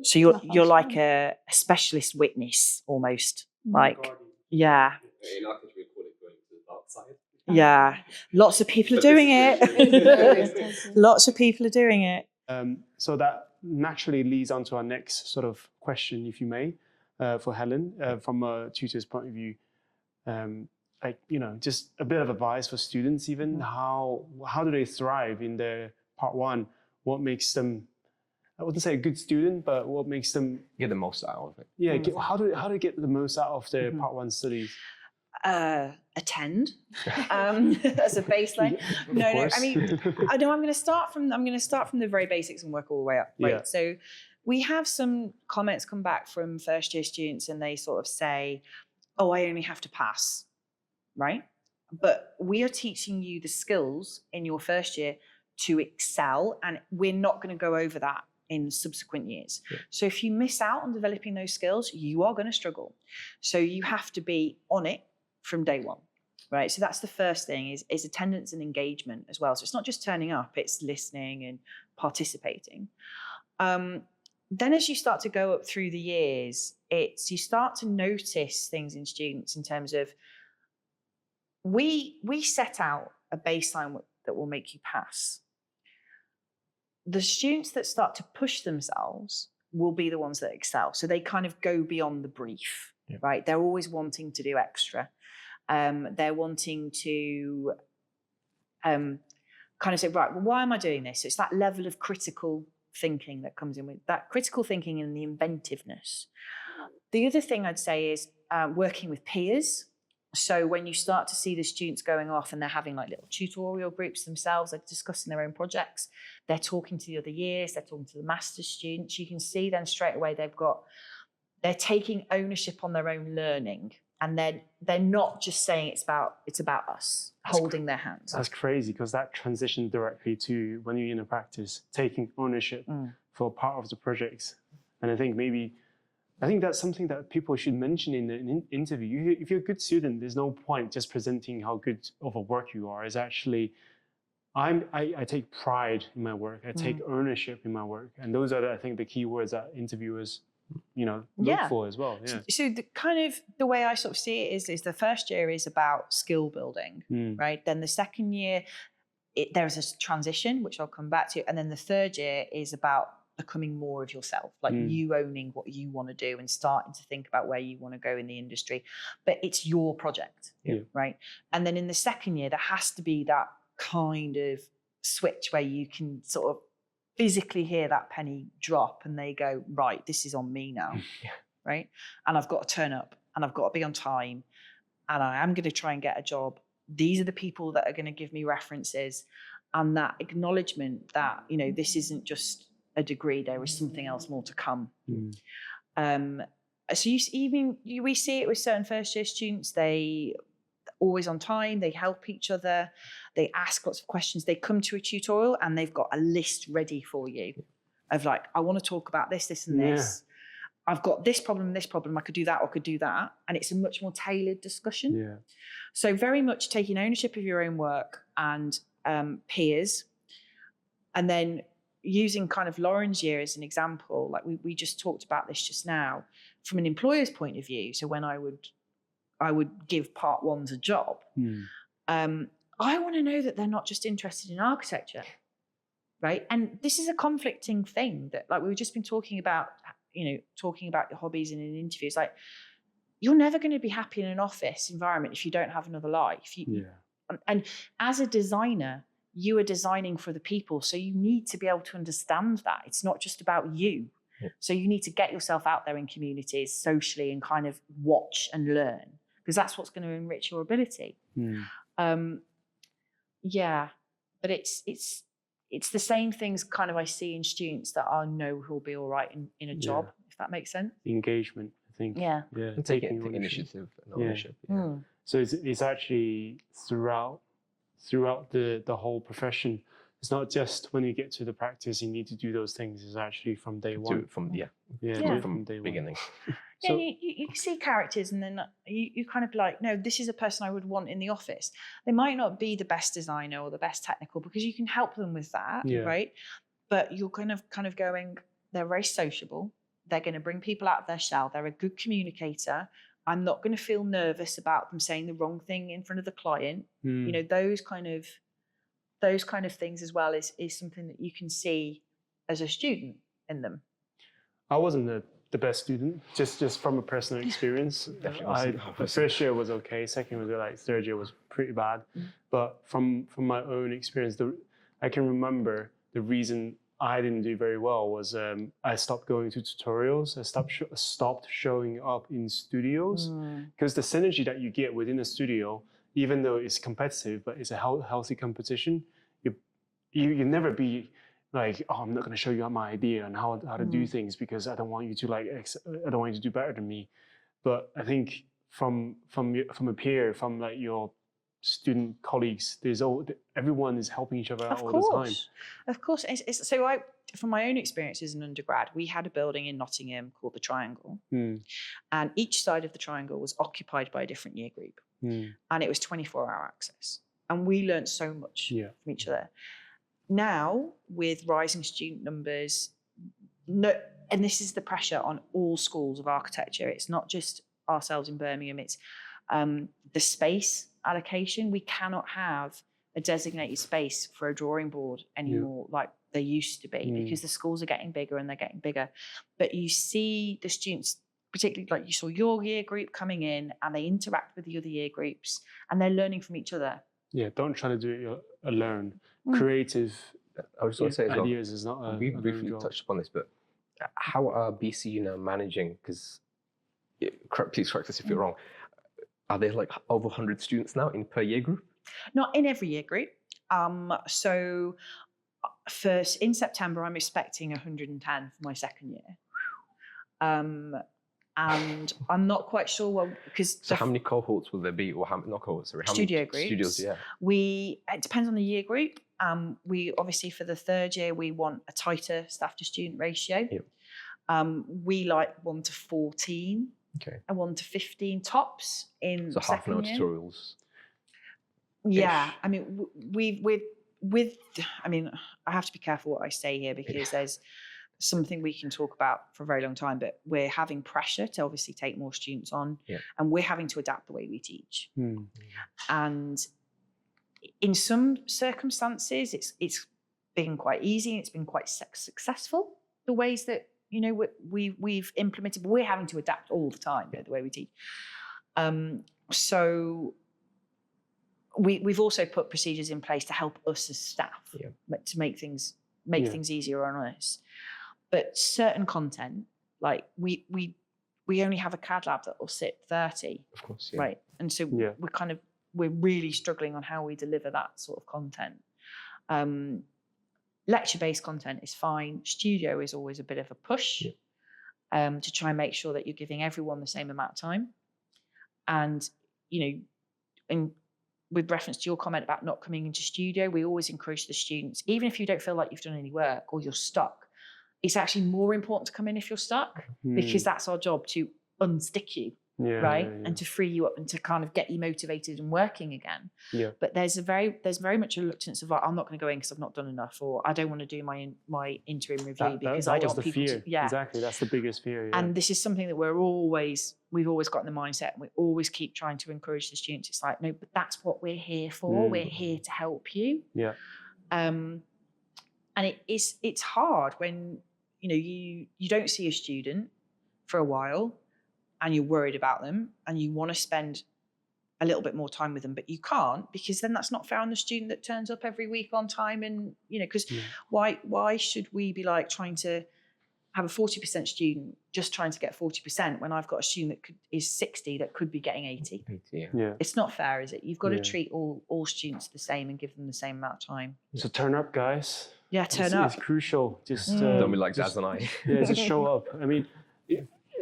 Speaker 2: So you're like a specialist witness almost, like, yeah. Yeah, lots of people are doing it. Lots of people are doing it.
Speaker 1: So that naturally leads on to our next sort of question, if you may, for Helen, from a tutor's point of view. Like, just a bit of advice for students, even how do they thrive in their part 1? What makes them, I wouldn't say a good student, but what makes them
Speaker 4: get the most out of it?
Speaker 1: Yeah, how do they get the most out of their part 1 studies?
Speaker 2: Attend as a baseline. No, I mean, I'm going to start from the very basics and work all the way up. Right. Yeah. So we have some comments come back from first year students, and they sort of say, "Oh, I only have to pass," right? But we are teaching you the skills in your first year to excel, and we're not going to go over that in subsequent years.
Speaker 1: Yeah.
Speaker 2: So if you miss out on developing those skills, you are going to struggle. So you have to be on it from day one, right? So that's the first thing is attendance and engagement as well. So it's not just turning up, it's listening and participating. Then as you start to go up through the years, you start to notice things in students in terms of, we set out a baseline that will make you pass. The students that start to push themselves will be the ones that excel. So they kind of go beyond the brief, right? They're always wanting to do extra. They're wanting to kind of say, right, well, why am I doing this? So it's that level of critical thinking that comes in with that critical thinking and the inventiveness. The other thing I'd say is working with peers. So when you start to see the students going off and they're having like little tutorial groups themselves, they're discussing their own projects, they're talking to the other years, they're talking to the master's students, you can see then straight away they're taking ownership on their own learning, and they're not just saying it's about us, holding their hands.
Speaker 1: That's crazy, because that transitioned directly to when you're in a practice, taking ownership for part of the projects. And I think that's something that people should mention in an interview. If you're a good student, there's no point just presenting how good of a work you are. It's actually, I take pride in my work. I take ownership in my work. And those are, I think, the key words that interviewers, look for as well. Yeah.
Speaker 2: So the way I sort of see it is the first year is about skill building, right? Then the second year, there's a transition, which I'll come back to. And then the third year is about becoming more of yourself, like you owning what you want to do and starting to think about where you want to go in the industry. But it's your project, right? And then in the second year, there has to be that kind of switch where you can sort of physically hear that penny drop and they go, right, this is on me now, right? And I've got to turn up and I've got to be on time and I am going to try and get a job. These are the people that are going to give me references, and that acknowledgement that, this isn't just a degree, there is something else more to come. So we see it with certain first year students. They always on time, they help each other, they ask lots of questions, they come to a tutorial and they've got a list ready for you of like, I want to talk about this and this. I've got this problem, I could do that or could do that. And it's a much more tailored discussion. Yeah. So very much taking ownership of your own work and peers. And then using kind of Lauren's year as an example, like we just talked about this just now, from an employer's point of view. So when I would give part ones a job, I want to know that they're not just interested in architecture, right? And this is a conflicting thing that, like, we've just been talking about your hobbies in an interview. It's like, you're never going to be happy in an office environment if you don't have another life. And as a designer, you are designing for the people. So you need to be able to understand that. It's not just about you. Yeah. So you need to get yourself out there in communities socially and kind of watch and learn, because that's what's going to enrich your ability. But it's the same things kind of I see in students that I know who'll be all right in a job, if that makes sense.
Speaker 1: Engagement, I think.
Speaker 2: Yeah.
Speaker 4: And taking initiative and ownership.
Speaker 1: So it's actually throughout the whole profession. It's not just when you get to the practice you need to do those things. It's actually from day one.
Speaker 4: From day
Speaker 1: beginning.
Speaker 2: So you see characters and then you kind of like, no, this is a person I would want in the office. They might not be the best designer or the best technical, because you can help them with that, right? But you're kind of going, they're very sociable. They're going to bring people out of their shell. They're a good communicator. I'm not going to feel nervous about them saying the wrong thing in front of the client. Those kind of things as well is something that you can see as a student in them.
Speaker 1: I wasn't the best student, just from a personal experience. The first year was okay, second was like, third year was pretty bad. But from my own experience, I can remember the reason I didn't do very well was I stopped going to tutorials. I stopped showing up in studios, because the synergy that you get within a studio, even though it's competitive, but it's a healthy competition, you never be like, oh, I'm not going to show you my idea and how to do things because I don't want you to I don't want you to do better than me. But I think from a peer, from like your student colleagues. Everyone is helping each other out
Speaker 2: Of
Speaker 1: all the time.
Speaker 2: course, of course. So from my own experience as an undergrad, we had a building in Nottingham called the Triangle, and each side of the triangle was occupied by a different year group, and it was 24-hour access, and we learned so much from each other. Now, with rising student numbers, and this is the pressure on all schools of architecture. It's not just ourselves in Birmingham. It's the space allocation. We cannot have a designated space for a drawing board anymore like they used to be, because the schools are getting bigger and they're getting bigger. But you see the students, particularly like you saw your year group coming in, and they interact with the other year groups and they're learning from each other.
Speaker 1: Yeah, don't try to do it alone. Creative
Speaker 4: I was going to say as well,
Speaker 1: ideas is not a
Speaker 4: we
Speaker 1: alone
Speaker 4: briefly
Speaker 1: job.
Speaker 4: touched upon this, but how are BCU now managing? Because please correct us if you're wrong. Are there like over 100 students now in per year group?
Speaker 2: Not in every year group. So first in September, I'm expecting 110 for my second year. And I'm not quite sure because
Speaker 4: So how many cohorts will there be, or not cohorts? Sorry, how
Speaker 2: studio
Speaker 4: many
Speaker 2: groups.
Speaker 4: Studios, yeah.
Speaker 2: It depends on the year group. We obviously for the third year we want a tighter staff to student ratio.
Speaker 4: Yep.
Speaker 2: We like 1 to 14.
Speaker 4: Okay.
Speaker 2: And 1 to 15 tops in
Speaker 4: So half an hour
Speaker 2: second year.
Speaker 4: tutorials.
Speaker 2: Yeah, I mean, I have to be careful what I say here, because there's something we can talk about for a very long time, but we're having pressure to obviously take more students on, and we're having to adapt the way we teach. And in some circumstances, it's been quite easy and it's been quite successful, the ways that we've implemented, but we're having to adapt all the time the way we teach. So we've also put procedures in place to help us as staff to make things easier on us. But certain content, like we only have a CAD lab that will sit 30,
Speaker 4: Of course,
Speaker 2: right? And so we're really struggling on how we deliver that sort of content. Lecture-based content is fine. Studio is always a bit of a push to try and make sure that you're giving everyone the same amount of time. And, with reference to your comment about not coming into studio, we always encourage the students, even if you don't feel like you've done any work or you're stuck, it's actually more important to come in if you're stuck, because that's our job, to unstick you, right? Yeah. And to free you up and to kind of get you motivated and working again. Yeah. But there's very much a reluctance of like, I'm not going to go in because I've not done enough, or I don't want to do my interim review because I don't want people
Speaker 1: fear.
Speaker 2: to. Yeah,
Speaker 1: exactly. That's the biggest fear. Yeah.
Speaker 2: And this is something that we've always got in the mindset, and we always keep trying to encourage the students. It's like, no, but that's what we're here for. We're here to help you.
Speaker 1: Yeah.
Speaker 2: And it's hard when you don't see a student for a while, and you're worried about them, and you want to spend a little bit more time with them, but you can't, because then that's not fair on the student that turns up every week on time. And because why should we be like trying to have a 40% student just trying to get 40% when I've got a student that is 60 that could be getting 80?
Speaker 1: Yeah.
Speaker 2: It's not fair, is it? You've got to treat all students the same and give them the same amount of time.
Speaker 1: So turn up, guys.
Speaker 2: Yeah, turn up.
Speaker 1: It's crucial. Just
Speaker 4: don't be like Daz and I.
Speaker 1: Yeah, just show up. I mean,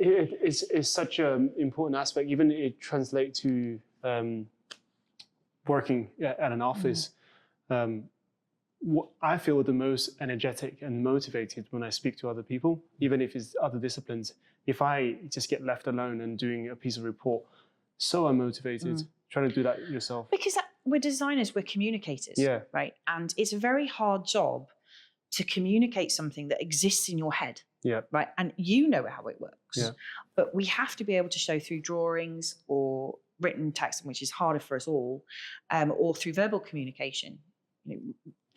Speaker 1: it's such an important aspect. Even it translates to working at an office. What I feel the most energetic and motivated when I speak to other people, even if it's other disciplines. If I just get left alone and doing a piece of report, so unmotivated. Trying to do that yourself.
Speaker 2: Because we're designers, we're communicators, right? And it's a very hard job to communicate something that exists in your head, right? And you know how it works. But we have to be able to show through drawings or written text, which is harder for us all, or through verbal communication.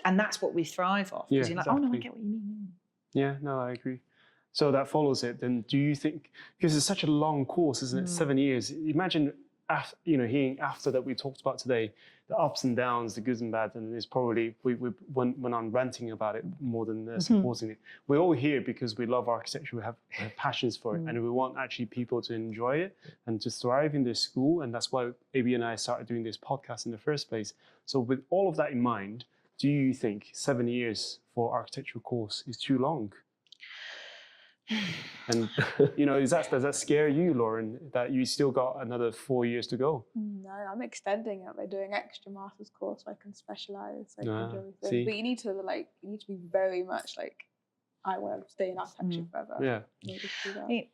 Speaker 2: And that's what we thrive off. Because you're like, oh no, I get what you mean.
Speaker 1: Yeah, no, I agree. So that follows it. Then do you think, because it's such a long course, isn't it? 7 years. Imagine, hearing after that we talked about today, the ups and downs, the good and bad, and it's probably, when I'm ranting about it more than supporting it. We're all here because we love architecture, we have passions for it, and we want actually people to enjoy it and to thrive in this school. And that's why AB and I started doing this podcast in the first place. So with all of that in mind, do you think 7 years for architectural course is too long? And does that scare you, Lauren, that you still got another 4 years to go?
Speaker 3: No, I'm extending it by doing extra master's course so I can specialize. I can do everything.
Speaker 1: See?
Speaker 3: But you need to be very much like, I want to stay in architecture forever.
Speaker 1: Yeah.
Speaker 3: In order to do that.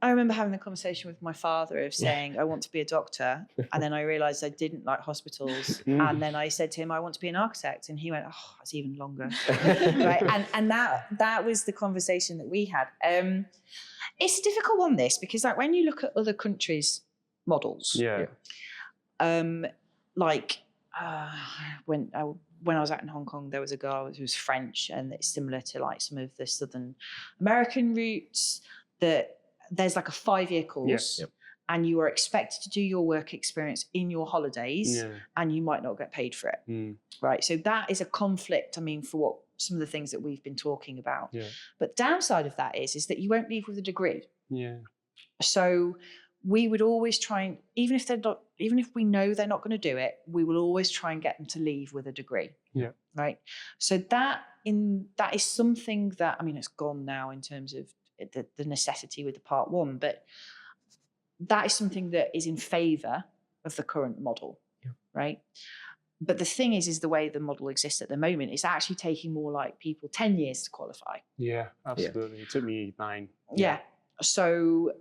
Speaker 2: I remember having a conversation with my father of saying I want to be a doctor, and then I realised I didn't like hospitals, and then I said to him I want to be an architect, and he went, "Oh, that's even longer." Right, and that was the conversation that we had. It's a difficult one, this, because like when you look at other countries' models, when I was out in Hong Kong, there was a girl who was French, and it's similar to like some of the Southern American routes that. There's like a 5-year course and you are expected to do your work experience in your holidays and you might not get paid for it. Right. So that is a conflict, for what some of the things that we've been talking about. Yeah. But downside of that is that you won't leave with a degree. Yeah. So we would always try and, even if we know they're not going to do it, we will always try and get them to leave with a degree. Yeah. Right. So that is something that, it's gone now in terms of the necessity with the part 1, but that is something that is in favour of the current model, right? But the thing is the way the model exists at the moment, it's actually taking more like people 10 years to qualify. Yeah, absolutely. It took me 9. Yeah. So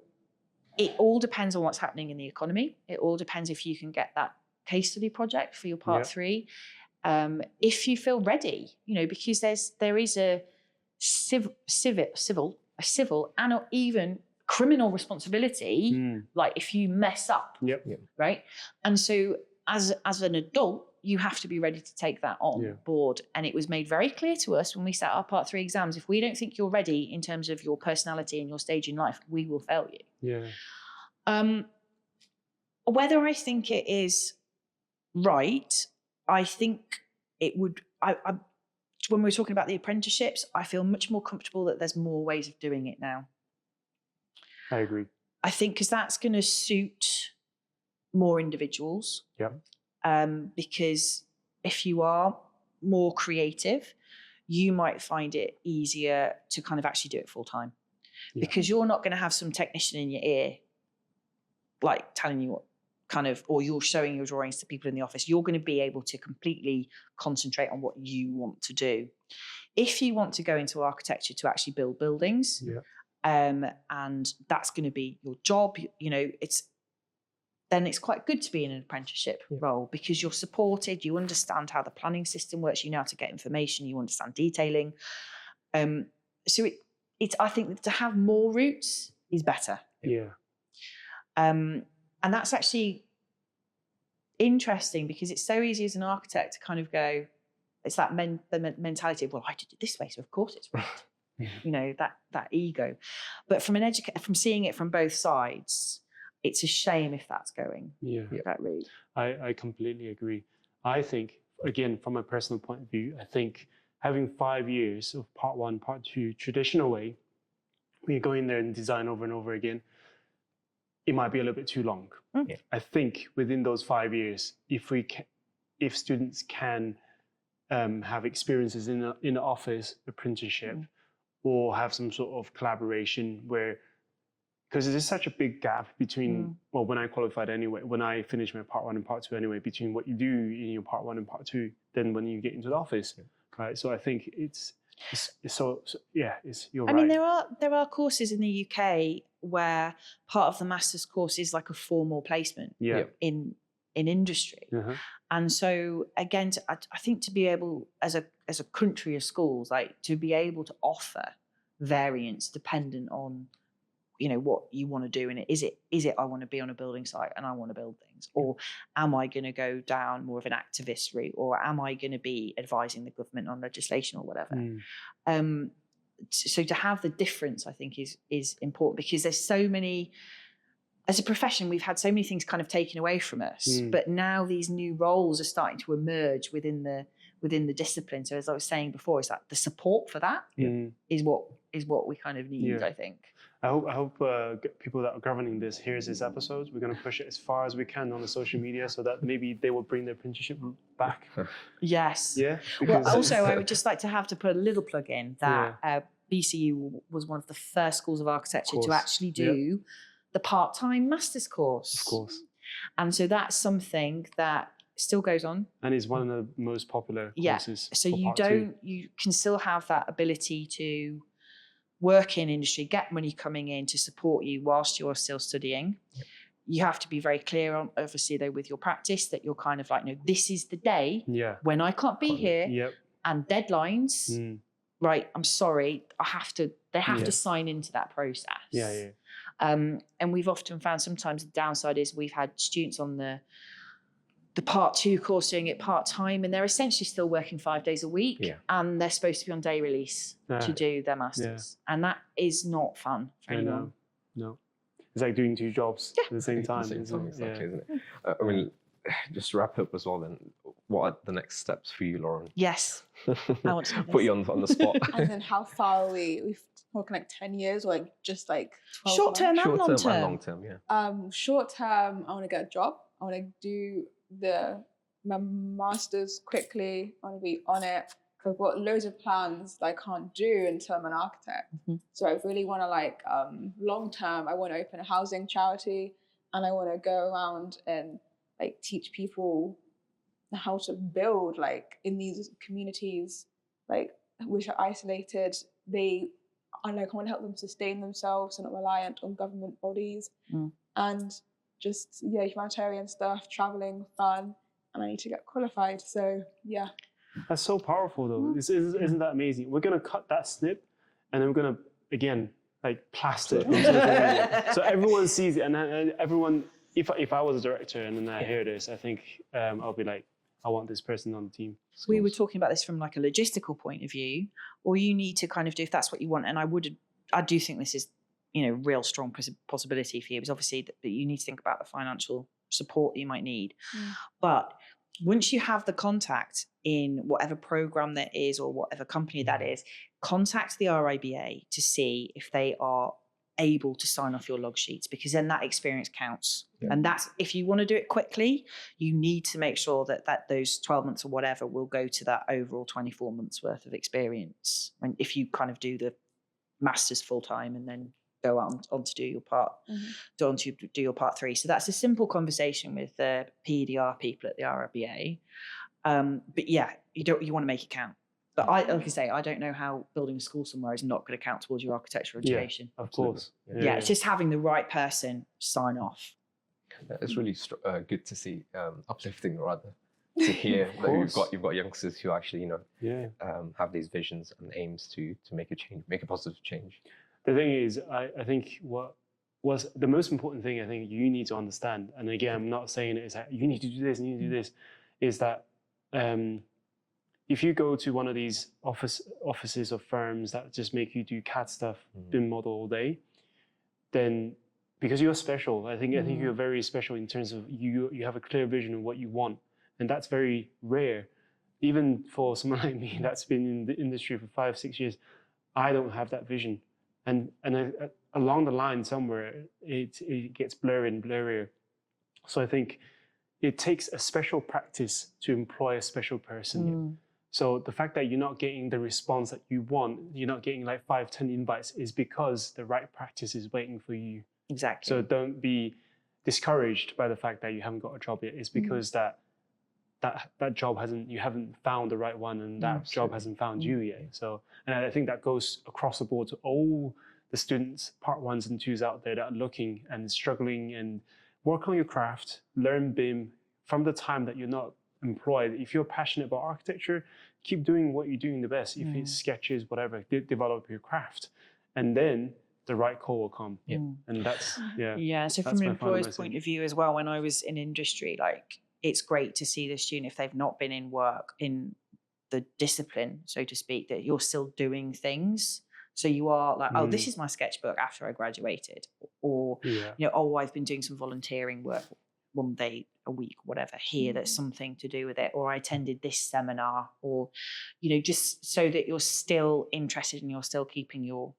Speaker 2: it all depends on what's happening in the economy. It all depends if you can get that case study project for your part 3. If you feel ready, because there is a civil and or even criminal responsibility, like if you mess up, right? And so as an adult, you have to be ready to take that on board. And it was made very clear to us when we sat our part 3 exams, if we don't think you're ready in terms of your personality and your stage in life, we will fail you. Yeah. Whether I think it is right, I think it would, when we were talking about the apprenticeships, I feel much more comfortable that there's more ways of doing it now. I agree. I think because that's going to suit more individuals. Yeah. Because if you are more creative, you might find it easier to kind of actually do it full time. Yeah. Because you're not going to have some technician in your ear, like telling you what kind of, or you're showing your drawings to people in the office. You're going to be able to completely concentrate on what you want to do. If you want to go into architecture to actually build buildings, and that's going to be your job, then it's quite good to be in an apprenticeship role because you're supported, you understand how the planning system works, you know how to get information, you understand detailing. So I think that to have more routes is better. Yeah. And that's actually interesting because it's so easy as an architect to kind of go, it's that the mentality of, well, I did it this way, so of course it's right. That ego. But from seeing it from both sides, it's a shame if that's going that route. I completely agree. I think, again, from a personal point of view, I think having 5 years of part 1, part 2, traditional way, when you go in there and design over and over again, it might be a little bit too long. Yeah. I think within those 5 years, if students can have experiences in an office apprenticeship or have some sort of collaboration where, because there's such a big gap between, well, when I qualified anyway, when I finished my part 1 and part 2 anyway, between what you do in your part 1 and part 2, then when you get into the office, right? So I think you're right. There are courses in the UK where part of the master's course is like a formal placement in industry. And so again, I think to be able, as a country of schools, like to be able to offer variance dependent on, what you want to do. And is it I want to be on a building site and I want to build things, or am I going to go down more of an activist route, or am I going to be advising the government on legislation or whatever? So to have the difference, I think is important because there's so many, as a profession, we've had so many things kind of taken away from us, but now these new roles are starting to emerge within the discipline. So as I was saying before, it's like the support for that is what we kind of need, I think. I hope people that are governing this hears this episode. We're going to push it as far as we can on the social media so that maybe they will bring their apprenticeship back. Yes. Yeah. Well, also, I would just like to put a little plug in that BCU was one of the first schools of architecture to
Speaker 1: course.
Speaker 2: actually do the part-time master's course.
Speaker 1: Of course.
Speaker 2: And so that's something that still goes on.
Speaker 1: And it's one of the most popular courses.
Speaker 2: So
Speaker 1: for
Speaker 2: you
Speaker 1: part two.
Speaker 2: you can still have that ability to work in industry, get money coming in to support you whilst you're still studying. You have to be very clear on, obviously, though, with your practice that you're kind of like, no, this is the day when I can't be here,
Speaker 1: Yep.
Speaker 2: and deadlines. Right, I'm sorry, they have to sign into that process.
Speaker 1: Yeah.
Speaker 2: And we've often found sometimes the downside is we've had students on the part 2 course doing it part-time, and they're essentially still working 5 days a week, and they're supposed to be on day release to do their masters. And that is not fun for anyone.
Speaker 1: No. It's like doing 2 jobs at the same time.
Speaker 4: Exactly, isn't it? I mean, just to wrap up as well then, what are the next steps for you, Lauren?
Speaker 2: Yes, I want to know
Speaker 4: Put you on the spot.
Speaker 3: And then how far are we? We've talking like 10 years or like just like 12
Speaker 2: Short term and long
Speaker 4: Short term
Speaker 2: term.
Speaker 4: and long term,
Speaker 3: Short term, I want to get a job. I want to do my master's quickly. I want to be on it. I've got loads of plans that I can't do until I'm an architect. So I really want to long term, I want to open a housing charity, and I want to go around and like teach people how to build like in these communities like which are isolated. I want to help them sustain themselves and not reliant on government bodies, and just humanitarian stuff, traveling, fun, and I need to get qualified. So
Speaker 1: That's so powerful though. Isn't that amazing? We're gonna cut that snip, and then we're gonna again like plaster it on social media, so everyone sees it, and everyone. If I was a director and then I hear this, I think I'll be like, I want this person on the team.
Speaker 2: We were talking about this from like a logistical point of view, or you need to kind of do, if that's what you want. And I do think this is, real strong possibility for you, because obviously that you need to think about the financial support that you might need. But once you have the contact in whatever program that is or whatever company that is, contact the RIBA to see if they are able to sign off your log sheets, because then that experience counts. And that's, if you want to do it quickly, you need to make sure that those 12 months or whatever will go to that overall 24 months worth of experience. And if you kind of do the masters full time and then go on to do your part, do your part 3. So that's a simple conversation with the PEDR people at the RIBA. But you want to make it count. But like I say, I don't know how building a school somewhere is not going to count towards your architectural education.
Speaker 1: Of course.
Speaker 2: It's just having the right person sign off.
Speaker 4: It's really good to see, uplifting rather, to hear that you've got youngsters who actually have these visions and aims to make a change, make a positive change.
Speaker 1: The thing is, I think what was the most important thing I think you need to understand, and again, I'm not saying it is that you need to do this, you need to do this, is that if you go to one of these offices or firms that just make you do CAD stuff, BIM model all day, then because you're special, I think you're very special in terms of you have a clear vision of what you want, and that's very rare. Even for someone like me that's been in the industry for 5-6 years, I don't have that vision, and along the line somewhere it gets blurrier and blurrier. So I think it takes a special practice to employ a special person. So the fact that you're not getting the response that you want, you're not getting like 5-10 invites, is because the right practice is waiting for you.
Speaker 2: Exactly.
Speaker 1: So don't be discouraged by the fact that you haven't got a job yet. It's because that job you haven't found the right one, and that job hasn't found you yet. So, and I think that goes across the board to all the students, part 1s and 2s out there that are looking and struggling, and work on your craft, learn BIM from the time that you're not employed. If you're passionate about architecture, keep doing what you're doing the best. If it's sketches, whatever, develop your craft, and then the right call will come. And that's
Speaker 2: So from an employer's point of view as well, when I was in industry, like it's great to see the student, if they've not been in work in the discipline, so to speak, that you're still doing things. So you are like, oh, this is my sketchbook after I graduated, or I've been doing some volunteering work one day a week, whatever, here, that's something to do with it, or I attended this seminar, or, just so that you're still interested and you're still keeping your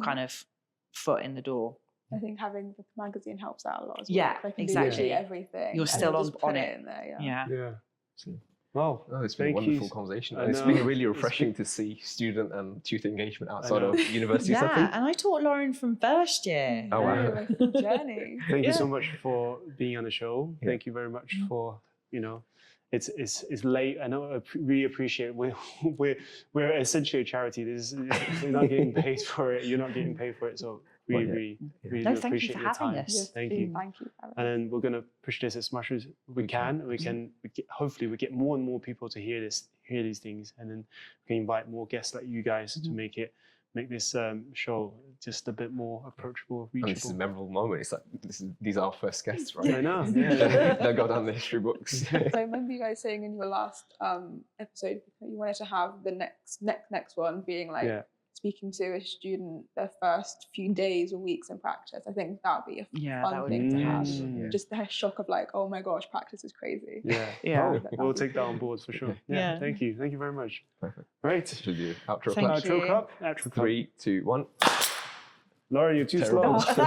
Speaker 2: kind of foot in the door.
Speaker 3: I think having the magazine helps out a lot as well.
Speaker 2: Yeah,
Speaker 3: I can
Speaker 2: exactly.
Speaker 3: do literally everything.
Speaker 2: You're still on
Speaker 3: it
Speaker 2: it.
Speaker 3: in there,
Speaker 1: Wow.
Speaker 4: Oh, it's been a
Speaker 1: Thank you.
Speaker 4: wonderful conversation.
Speaker 1: I
Speaker 4: And it's
Speaker 1: know.
Speaker 4: been really
Speaker 1: It's
Speaker 4: refreshing to see student and tutor engagement outside
Speaker 1: know.
Speaker 4: of university
Speaker 2: Yeah,
Speaker 4: setting.
Speaker 2: and I taught Lauren from first year.
Speaker 4: Oh, wow.
Speaker 3: My full journey.
Speaker 1: Thank you so much for being on the show.
Speaker 4: Yeah.
Speaker 1: Thank you very much for, it's late. I know. I really appreciate it. We're essentially a charity. We're not getting paid for it. You're not getting paid for it. So
Speaker 4: Well,
Speaker 1: really
Speaker 2: No,
Speaker 1: do
Speaker 2: thank you
Speaker 1: appreciate
Speaker 2: for
Speaker 1: your
Speaker 2: having
Speaker 1: time.
Speaker 2: us.
Speaker 1: Thank you.
Speaker 3: Thank you. Aaron.
Speaker 1: And then we're gonna push this as much as we can. Hopefully we get more and more people to hear these things, and then we can invite more guests like you guys to make this show just a bit more approachable,
Speaker 4: And this is a
Speaker 1: reachable.
Speaker 4: memorable moment. It's like these are our first guests, right?
Speaker 1: I know. Yeah.
Speaker 4: They'll go down the history books.
Speaker 3: So I remember you guys saying in your last episode you wanted to have the next one being like
Speaker 1: Yeah.
Speaker 3: speaking to a student their first few days or weeks in practice. I think that would be a
Speaker 2: Yeah, that
Speaker 3: fun
Speaker 2: would
Speaker 3: thing
Speaker 2: be
Speaker 3: to
Speaker 2: good.
Speaker 3: have.
Speaker 4: Yeah.
Speaker 3: Just the shock of like, oh my gosh, practice is crazy.
Speaker 1: Yeah.
Speaker 2: Yeah.
Speaker 1: Oh, we'll take that on board for sure. Yeah.
Speaker 2: Yeah.
Speaker 1: Thank you. Thank you very much.
Speaker 4: Perfect.
Speaker 1: Right.
Speaker 4: Should do outro
Speaker 2: Thank
Speaker 4: clap.
Speaker 2: you.
Speaker 1: Outro cup. Outro cup.
Speaker 4: 3, 2, 1.
Speaker 1: Lauren, you're too
Speaker 4: Terrible.
Speaker 1: slow.